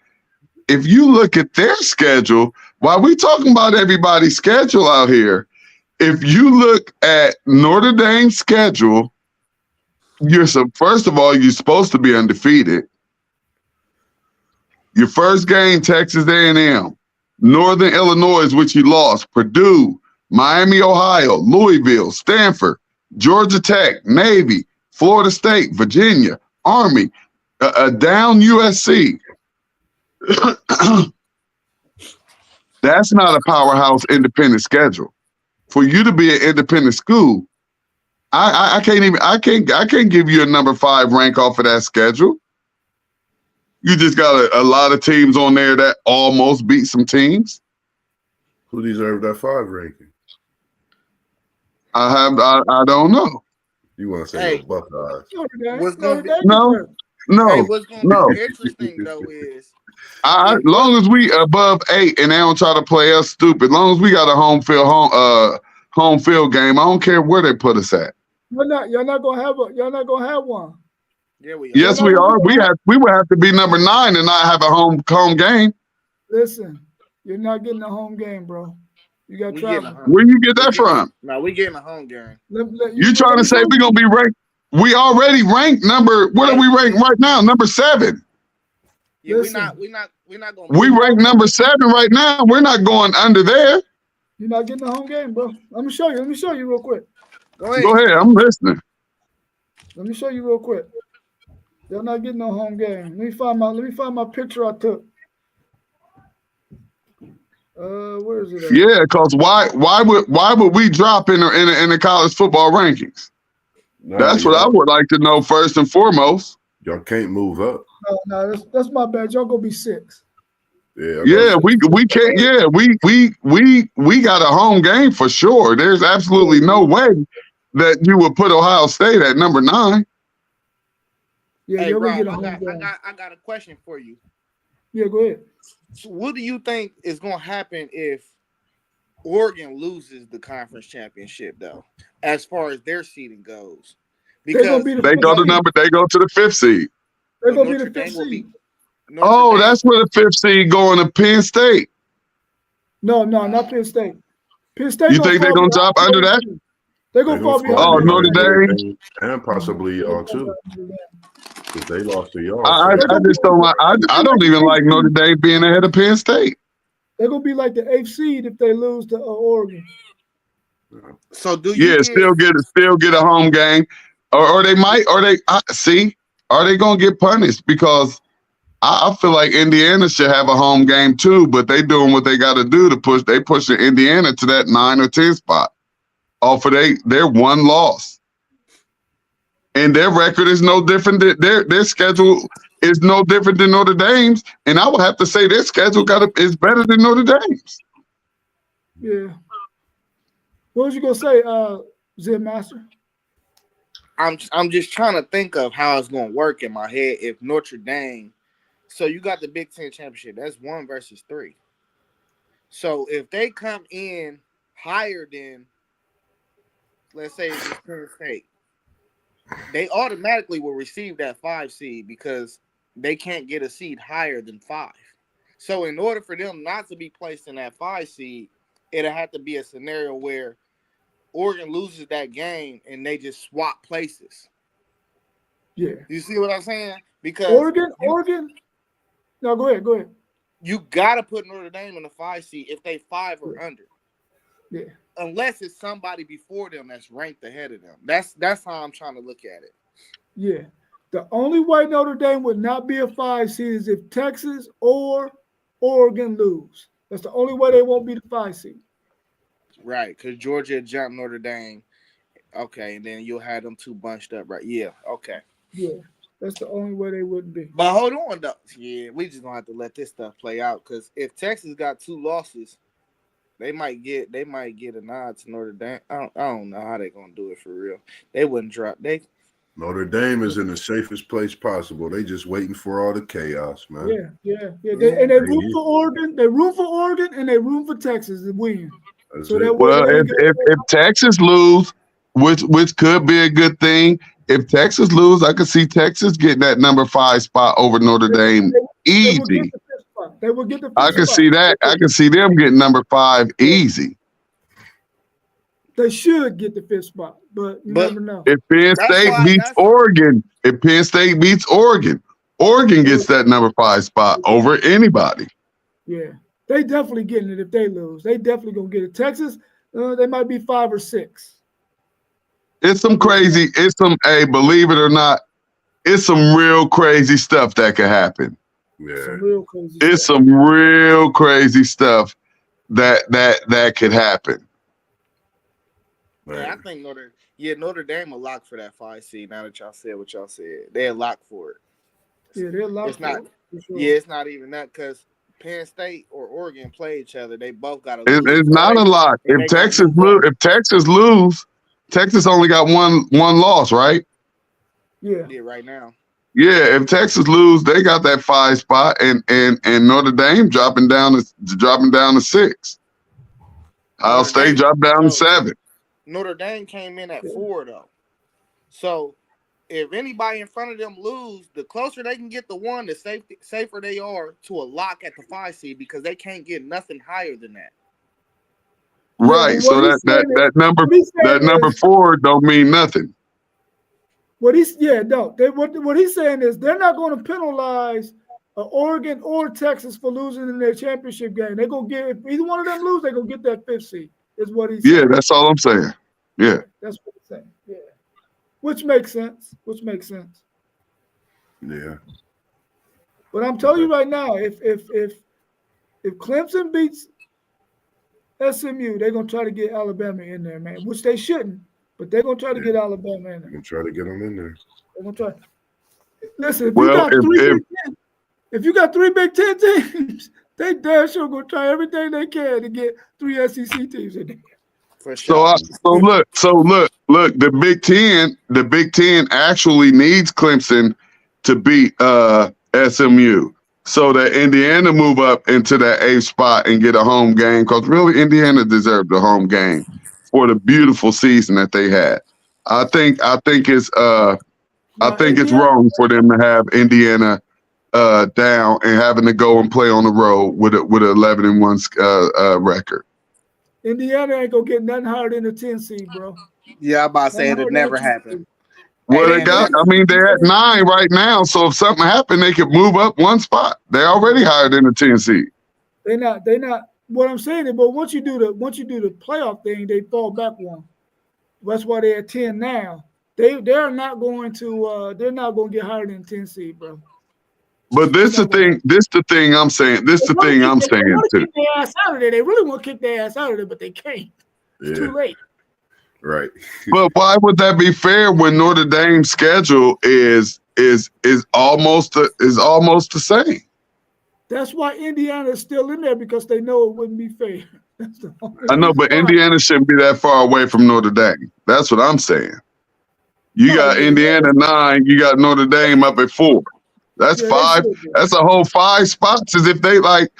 if you look at their schedule, while we talking about everybody's schedule out here, if you look at Notre Dame's schedule, first of all, you're supposed to be undefeated. Your first game, Texas A&M, Northern Illinois, which you lost, Purdue, Miami, Ohio, Louisville, Stanford, Georgia Tech, Navy, Florida State, Virginia, Army, down USC. That's not a powerhouse independent schedule. For you to be an independent school, I can't give you a number 5 rank off of that schedule. You just got a lot of teams on there that almost beat some teams. Who deserved that 5 ranking? I don't know. You want to say Hey, the Buckeyes? Notre Dame. what's Notre gonna be Dame No, deserves it. hey, no, what's gonna no. be interesting though is As if long as we above 8 and they don't try to play us stupid, long as we got a home field game, I don't care where they put us at. Y'all not gonna have one. yeah we Y'all are. Yes, not we gonna are. get one. We would have to be number 9 and not have a home game. Listen, you're not getting a home game, bro. You got We getting a travel. home. Where you get that from? No, we getting a home game. You trying to say we're gonna be ranked? We already ranked number. What are we ranked right now? Number 7. Yeah, Listen. we're not gonna We ranked number 7 right now. We're not going under there. You're not getting a home game, bro. Let me show you real quick. go ahead. Go ahead. I'm listening. Let me show you real quick. Y'all not getting no home game. Let me find my picture I took. Where is it at? Yeah, because why would we drop in the college football rankings? Nah, That's what I would like to know first and foremost. Y'all can't move up. No, that's my bad. Y'all gonna be 6. Yeah, we can't. Yeah, we got a home game for sure. There's absolutely no way that you would put Ohio State at number 9. Yeah, Hey, y'all Rob, gonna get a home game. I got a question for you. Yeah, go ahead. So what do you think is gonna happen if Oregon loses the conference championship, though, as far as their seeding goes? They're gonna Because be the They go to number. They go to the 5th seed. They're but gonna be Notre the Dame 5th will be seed. Notre Oh, Dame. that's where the 5th seed going to Penn State. No, not Penn State. Penn State You gonna think they're fall gonna behind drop under Notre that? Dame. They're They gonna gonna fall fall behind Oh, Notre Notre Dame. Dame. and possibly y'all too, because they lost to y'all. I So just don't like. I don't even like Notre Dame being ahead of Penn State. They're gonna be like the 8th seed if they lose to Oregon. So do you Yeah, give? still get a home game, or they might, or they see, are they gonna get punished? Because I feel like Indiana should have a home game too, but they doing what they got to do to push. They pushing Indiana to that 9 or 10 spot off of their one loss, and their record is no different. Their schedule is no different than Notre Dame's, and I would have to say their schedule is better than Notre Dame's. Yeah. What was you gonna say, Zen Master? I'm just trying to think of how it's gonna work in my head if Notre Dame. So you got the Big Ten championship. That's 1 versus 3. So if they come in higher than, let's say it's Penn State, they automatically will receive that 5 seed because they can't get a seed higher than 5. So in order for them not to be placed in that 5 seed, it'll have to be a scenario where Oregon loses that game and they just swap places. Yeah. You see what I'm saying? Because Oregon. No, go ahead. you got to put Notre Dame in the 5 seed if they 5 or under. Yeah. Unless it's somebody before them that's ranked ahead of them. That's how I'm trying to look at it. Yeah. The only way Notre Dame would not be a 5 seed is if Texas or Oregon lose. That's the only way they won't be the 5 seed. Right, because Georgia jumped Notre Dame. Okay, and then you'll have them 2 bunched up, right? Yeah, okay. Yeah. That's the only way they wouldn't be. But hold on, though. Yeah, we just gonna have to let this stuff play out because if Texas got 2 losses, they might get a nod to Notre Dame. I don't know how they gonna do it for real. They wouldn't drop. Notre Dame is in the safest place possible. They just waiting for all the chaos, man. Yeah. And they room for Oregon. They room for Oregon, and they room for Texas to win. That's So it. that way Well, if Texas lose, which could be a good thing, if Texas lose, I could see Texas getting that number 5 spot over Notre Dame they will get easy. the fifth spot. They will get the I fifth can spot. see that. I can see them getting number 5 easy. They should get the fifth spot, but you never know. If Penn State beats Oregon, Oregon gets that number 5 spot over anybody. Yeah, they definitely getting it if they lose. They definitely gonna get it. Texas, they might be 5 or 6. It's some crazy. Hey, believe it or not, it's some real crazy stuff that could happen. Yeah. Some real crazy It's stuff. some real crazy stuff that could happen. Man, I think Notre Dame will lock for that 5 seed. Now that y'all said what y'all said, they'll lock for it. Yeah, they're locked. It's not. Sure. Yeah, it's not even that because Penn State or Oregon play each other. They both got to lose. It's not a lock. If Texas lose, Texas only got one loss, right? Yeah, right now. Yeah, if Texas lose, they got that 5 spot, and Notre Dame dropping down to 6. Ohio State dropped down to 7. Notre Dame came in at 4 though. So if anybody in front of them lose, the closer they can get to 1, the safer they are to a lock at the 5 seed because they can't get nothing higher than that. Right. So that number 4 don't mean nothing. What he's saying is they're not going to penalize Oregon or Texas for losing in their championship game. They're gonna get, if either one of them lose, they're gonna get that 5th seed. Is what he's saying. Yeah, that's all I'm saying. Yeah, that's what he's saying. Yeah, which makes sense. Yeah. But I'm telling you right now, if Clemson beats SMU, they're gonna try to get Alabama in there, man. Which they shouldn't, but they're gonna try to get Alabama in there. They're gonna try to get them in there. They're gonna try. Listen, if you got 3 Big Ten teams, they damn sure gonna try everything they can to get 3 SEC teams in there. For sure. So look, the Big Ten actually needs Clemson to beat SMU so that Indiana move up into that 8th spot and get a home game, because really Indiana deserved a home game for the beautiful season that they had. I think it's wrong for them to have Indiana down and having to go and play on the road with an 11-1 record. Indiana ain't gonna get nothing higher than a 10 seed, bro. Yeah, I'm about to say it'll never happen. Well, they're at 9 right now, so if something happened, they could move up 1 spot. They're already higher than the 10 seed. They're not. What I'm saying is, but once you do the playoff thing, they fall back 1. That's why they're at 10 now. They're not going to get higher than 10 seed, bro. But this the thing I'm saying. This the thing I'm saying too. Kick their ass out of there. They really want to kick their ass out of there, but they can't. It's too late. Right. But why would that be fair when Notre Dame's schedule is almost the same? That's why Indiana is still in there, because they know it wouldn't be fair. I know, but Indiana shouldn't be that far away from Notre Dame. That's what I'm saying. You got Indiana 9, you got Notre Dame up at 4. That's 5. That's a whole 5 spots. As if they like,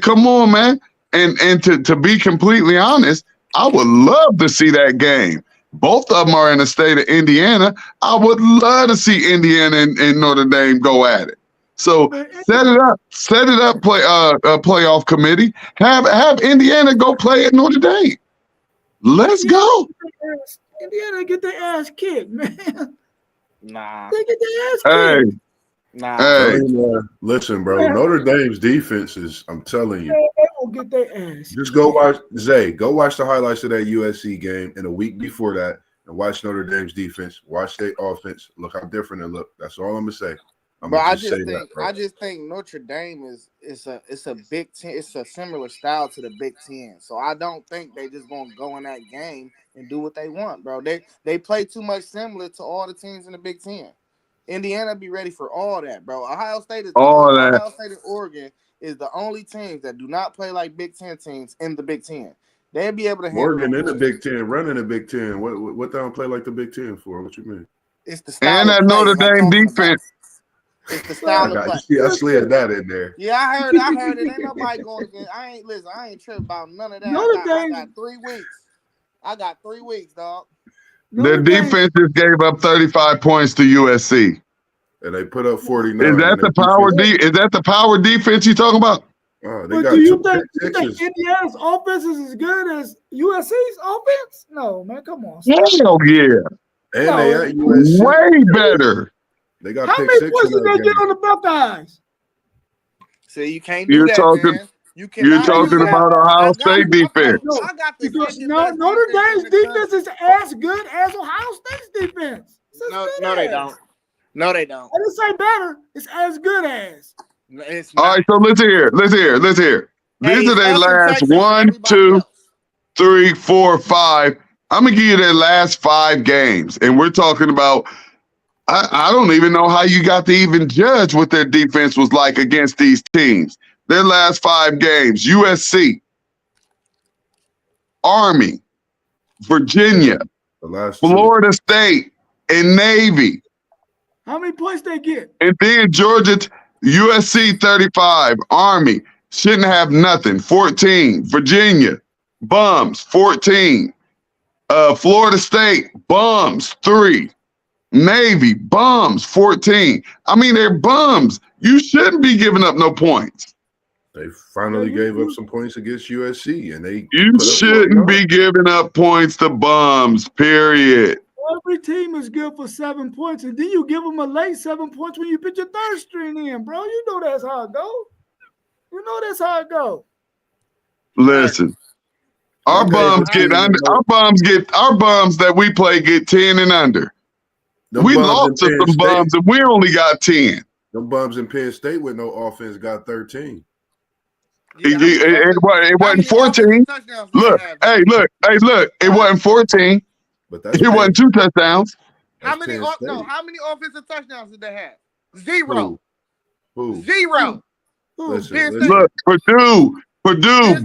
come on, man. And to be completely honest, I would love to see that game. Both of them are in the state of Indiana. I would love to see Indiana and Notre Dame go at it. So set it up, playoff committee. Have Indiana go play at Notre Dame. Let's go. Indiana get their ass kicked, man. Nah. They get their ass kicked. Nah. Hey. Listen, bro. Notre Dame's defense is, I'm telling you. They will get their ass. Just go watch the highlights of that USC game and a week before that and watch Notre Dame's defense. Watch their offense. Look how different it look. That's all I'm gonna say. I just think Notre Dame is a Big Ten. It's a similar style to the Big Ten. So I don't think they just gonna go in that game and do what they want, bro. They play too much similar to all the teams in the Big Ten. Indiana be ready for all that, bro. Ohio State and Oregon is the only teams that do not play like Big Ten teams in the Big Ten. They'll be able to handle Oregon in the Big Ten, running the Big Ten. What they don't play like the Big Ten for? What you mean? It's the style And of that play, Notre Dame defense. It's the style of play. I slid that in there. Yeah, I heard it. Ain't nobody going against. I ain't tripping about none of that. I got 3 weeks. I got 3 weeks, dog. Their defense just gave up 35 points to USC. And they put up 49. Is that the power Is that the power defense you talking about? Oh, but do you think Indiana's offense is as good as USC's offense? No, man, come on. Hell yeah. And they at USC. Way better. They got how many points did they get on the Buckeyes? See, you can't do man. You're talking about Ohio State defense. I got the Notre Dame's defense is as good as Ohio State's defense. No, they don't. No, they don't. I didn't say better. It's as good as. All right, so let's hear. These are their last 1, 2, 3, 4, 5. I'm gonna give you their last 5 games, and we're talking about. I don't even know how you got to even judge what their defense was like against these teams. Their last 5 games: USC, Army, Virginia, Florida State, and Navy. How many points they get? And then Georgia, USC 35, Army shouldn't have nothing, 14, Virginia, bums, 14, Florida State, bums, 3, Navy, bums, 14. I mean, they're bums. You shouldn't be giving up no points. They finally gave up some points against USC, and you shouldn't be giving up points to bums, period. Every team is good for 7 points, and then you give them a late 7 points when you put your third string in, bro. You know that's how it goes. Listen, our bums that we play get 10 and under. We lost to some bums, and we only got 10. The bums in Penn State with no offense got 13. It wasn't 14. Look, it wasn't 14. But it wasn't 2 touchdowns. How many offensive touchdowns did they have? 0. Who? 0. Listen. Look, Purdue,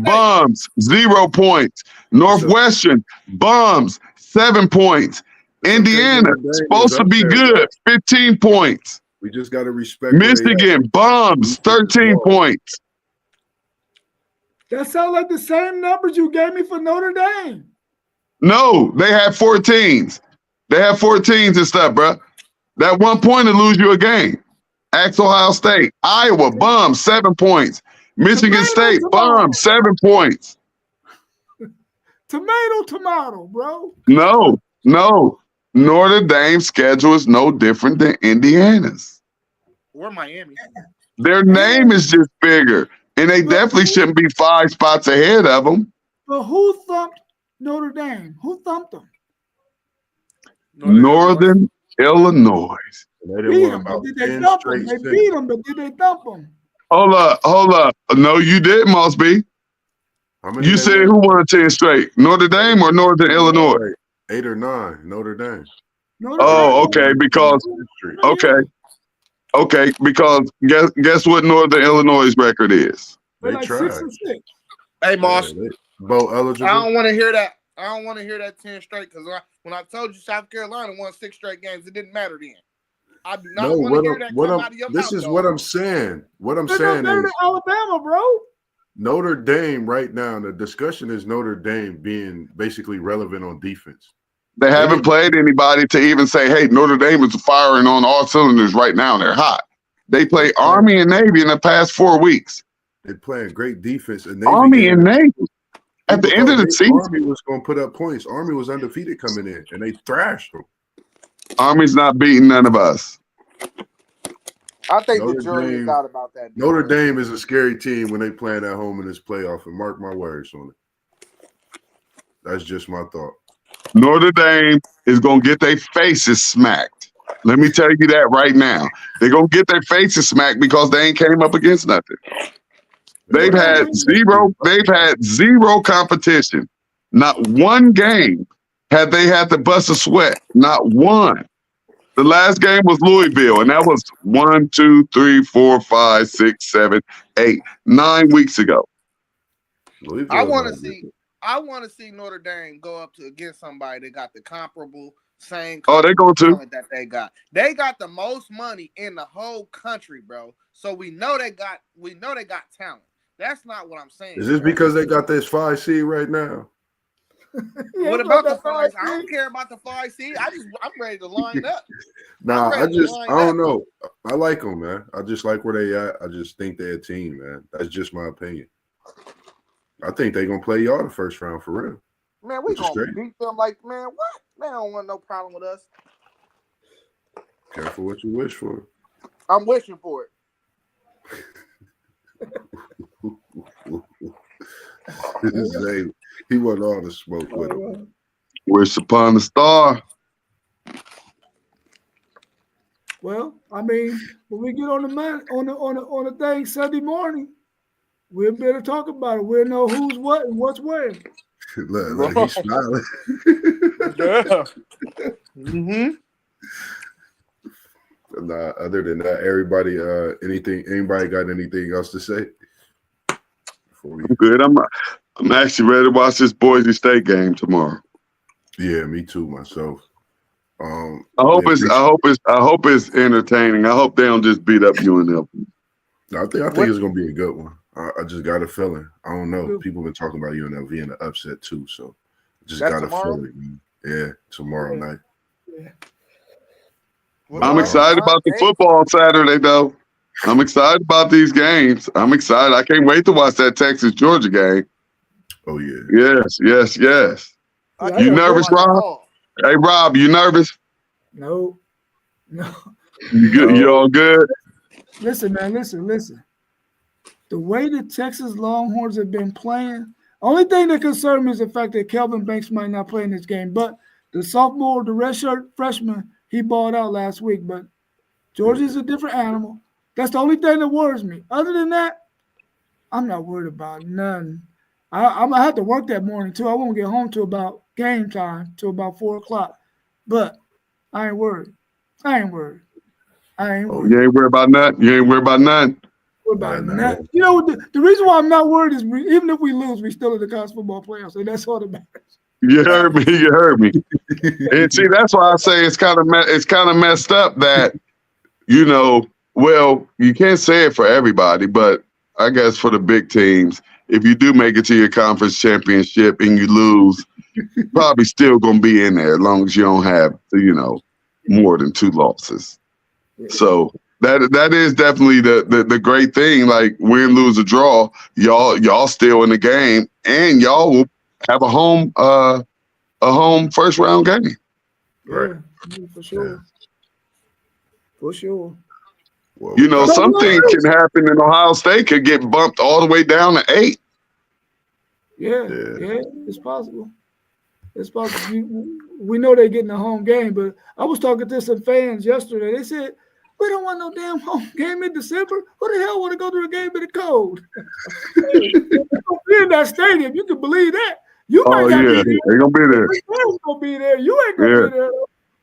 bums, 0 points. Northwestern, bums, 7 points. Indiana, supposed to be good, 15 points. We just got to respect. Michigan, bums, 13 points. That sounds like the same numbers you gave me for Notre Dame. No, they had 14s. They have 14s and stuff, bro. That 1 point to lose you a game. Ask Ohio State. Iowa, bums, 7 points. Michigan State, bums, 7 points. Tomato, bro. No. Notre Dame's schedule is no different than Indiana's. Or Miami. Their name is just bigger, and they definitely shouldn't be 5 spots ahead of them. But who thumped Notre Dame? Who thumped them? Northern Illinois. They beat them, but did they thump them? They beat them, but did they thump them? Hold up. No, you didn't, Mosby. You said who won 10 straight? Notre Dame or Northern Illinois? 8 or 9, Notre Dame. Okay, because guess what Northern Illinois' record is? They tried. 6 and 6. Hey, Moss. Both eligible. I don't want to hear that. I don't want to hear that 10 straight because when I told you South Carolina won 6 straight games, it didn't matter then. I do not want to hear that come out of your mouth. This is what I'm saying. What I'm saying is Alabama, bro. Notre Dame right now, the discussion is Notre Dame being basically relevant on defense. They haven't played anybody to even say, hey, Notre Dame is firing on all cylinders right now. They're hot. They play Army and Navy in the past 4 weeks. They're playing great defense. And Army and Navy. At the end of the season. Army was going to put up points. Army was undefeated coming in, and they thrashed them. Army's not beating none of us. I think the jury is out about that. Notre Dame is a scary team when they playing at home in this playoff, and mark my words on it. That's just my thought. Notre Dame is going to get their faces smacked. Let me tell you that right now. They're going to get their faces smacked because they ain't came up against nothing. They've had zero competition. Not one game had they had to bust a sweat. Not one. The last game was Louisville, and that was 1, 2, 3, 4, 5, 6, 7, 8, 9 weeks ago. I Louisville want to not see. good. I want to see Notre Dame go up to against somebody that got the same Oh, they go to. talent that they got. They got the most money in the whole country, bro. So we know they got talent. That's not what I'm saying. Is this bro. because they got this 5 seed right now? Yeah, What it's like about the that 5? I 5 don't seed. care about the 5 seed. I'm ready to line up. Nah, ready to line I don't up. know. I like them, man. I just like where they at. I just think they're a team, man. That's just my opinion. I think they're gonna play y'all the first round for real. Man, we Which is gonna great. beat them like, man, what? They don't want no problem with us. Careful what you wish for. I'm wishing for it. Zay, he want all the smoke with him. Wish upon a star. Well, I mean, when we get on the man on the thing Sunday morning, we'll be able to talk about it. We'll know who's what and what's where. Look, he's smiling. Yeah. Mm-hmm. Nah, other than that, anybody got anything else to say? I'm good. I'm actually ready to watch this Boise State game tomorrow. Yeah, me too, myself. I hope it's entertaining. I hope they don't just beat up UNLV. I think it's gonna be a good one. I just got a feeling. I don't know. People been talking about UNLV in the upset too, so just got a feeling. Man. Yeah, tomorrow night. Yeah. I'm excited about the football Saturday, though. I'm excited about these games. I'm excited. I can't wait to watch that Texas-Georgia game. Oh, yeah. Yes. Yeah, You nervous, Rob? Hey, Rob, you nervous? No. You good? You all good? Listen, man, listen. The way the Texas Longhorns have been playing, only thing that concerns me is the fact that Kelvin Banks might not play in this game. But the sophomore, the redshirt freshman, he balled out last week. But Georgia's a different animal. That's the only thing that worries me. Other than that, I'm not worried about nothing. I'm gonna have to work that morning too. I won't get home till about game time, till about 4 o'clock. But I ain't worried. You ain't worried about nothing? You ain't worried about nothing? About nothing. You know, the reason why I'm not worried is even if we lose, we still in the college football playoffs, and that's all that matters. You heard me. And see, that's why I say it's kind of messed up that, well, you can't say it for everybody, but I guess for the big teams, if you do make it to your conference championship and you lose, you're probably still gonna be in there as long as you don't have, more than 2 losses. So that is definitely the great thing. Like win, lose, or draw, y'all still in the game, and y'all will have a home first round game. Right. Yeah, for sure. Yeah. For sure. Well, something can happen in Ohio State could get bumped all the way down to 8. Yeah, it's possible. It's possible. We know they're getting a home game, but I was talking to some fans yesterday. They said, we don't want no damn home game in December. Who the hell want to go to a game in the cold? You're in that stadium. You can believe that. You might not be there. They're going to be there. They're going to be there. You ain't going to be there.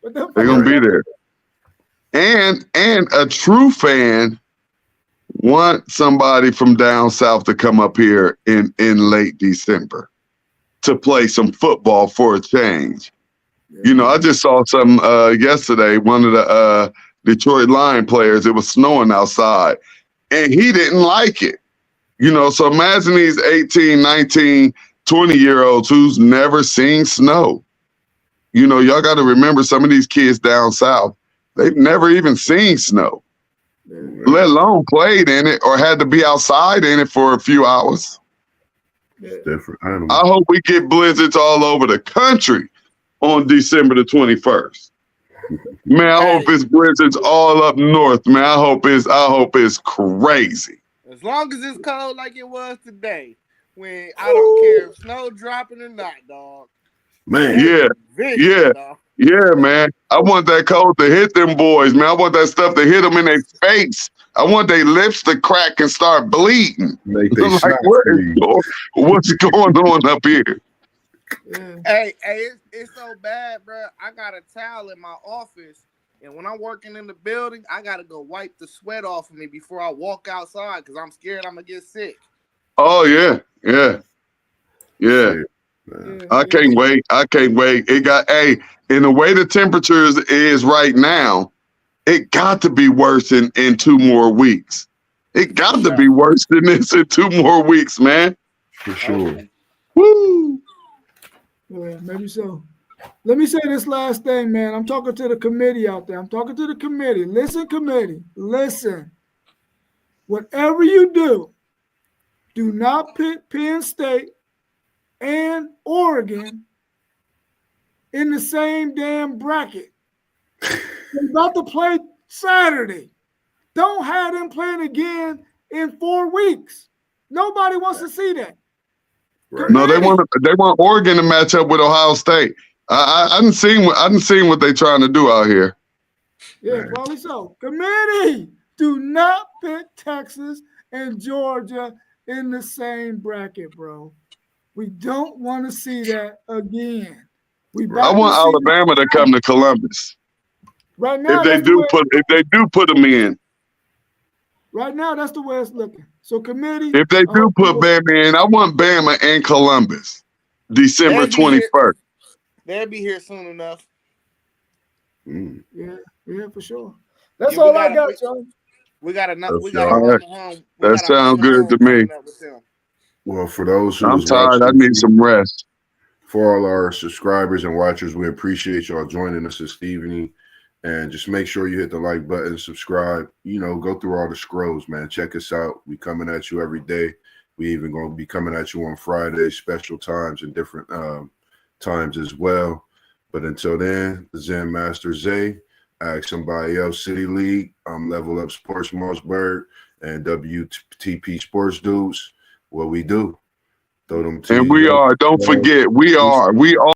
But they're going to be there. And a true fan want somebody from down south to come up here in late December to play some football for a change. I just saw some yesterday, one of the Detroit Lion players, it was snowing outside, and he didn't like it. So imagine these 18, 19, 20-year-olds who's never seen snow. Y'all got to remember some of these kids down south, they've never even seen snow, let alone played in it or had to be outside in it for a few hours. Different animal. I hope we get blizzards all over the country on December the 21st. Man, I hope it's blizzards all up north. Man, I hope it's crazy. As long as it's cold like it was today, when I don't care if snow dropping or not, dog. Man, yeah, man. I want that cold to hit them boys, man. I want that stuff to hit them in their face. I want their lips to crack and start bleeding. Like what's going on up here? Hey, it's so bad, bro. I got a towel in my office And when I'm working in the building, I gotta go wipe the sweat off of me before I walk outside because I'm scared I'm gonna get sick. Oh yeah, yeah, yeah. Shit, man. Yeah, I yeah. can't wait. I can't wait. It got in the way the temperatures is right now, it got to be worse in 2 more weeks. It got to be worse than this in 2 more weeks, man. For sure. Woo! Yeah, maybe so. Let me say this last thing, man. I'm talking to the committee out there. I'm talking to the committee. Listen, committee. Listen. Whatever you do not put Penn State and Oregon in the same damn bracket. They're about to play Saturday. Don't have them playing again in 4 weeks. Nobody wants to see that. Right. No, they want Oregon to match up with Ohio State. I didn't seen what they trying to do out here. Yeah, probably so. Committee, do not put Texas and Georgia in the same bracket, bro. We don't want to see that again. I want Alabama to come to Columbus. Right now, If they do put them in. Right now, that's the way it's looking. So, committee. If they do put Bama in, I want Bama in Columbus, December 21st. They'll be here soon enough. Yeah, for sure. That's all I got, John. We got enough. That sounds good to me. Well, for those who I'm tired, I need some rest. For all our subscribers and watchers, we appreciate y'all joining us this evening. And just make sure you hit the like button, subscribe, go through all the scrolls, man. Check us out. We coming at you every day. We even going to be coming at you on Fridays, special times and different times as well. But until then, the Zen Master Zay, Ask Somebody Else City League, Level Up Sports Mossberg, and WTP Sports Dudes. What we do. Throw them and we are, don't forget, we are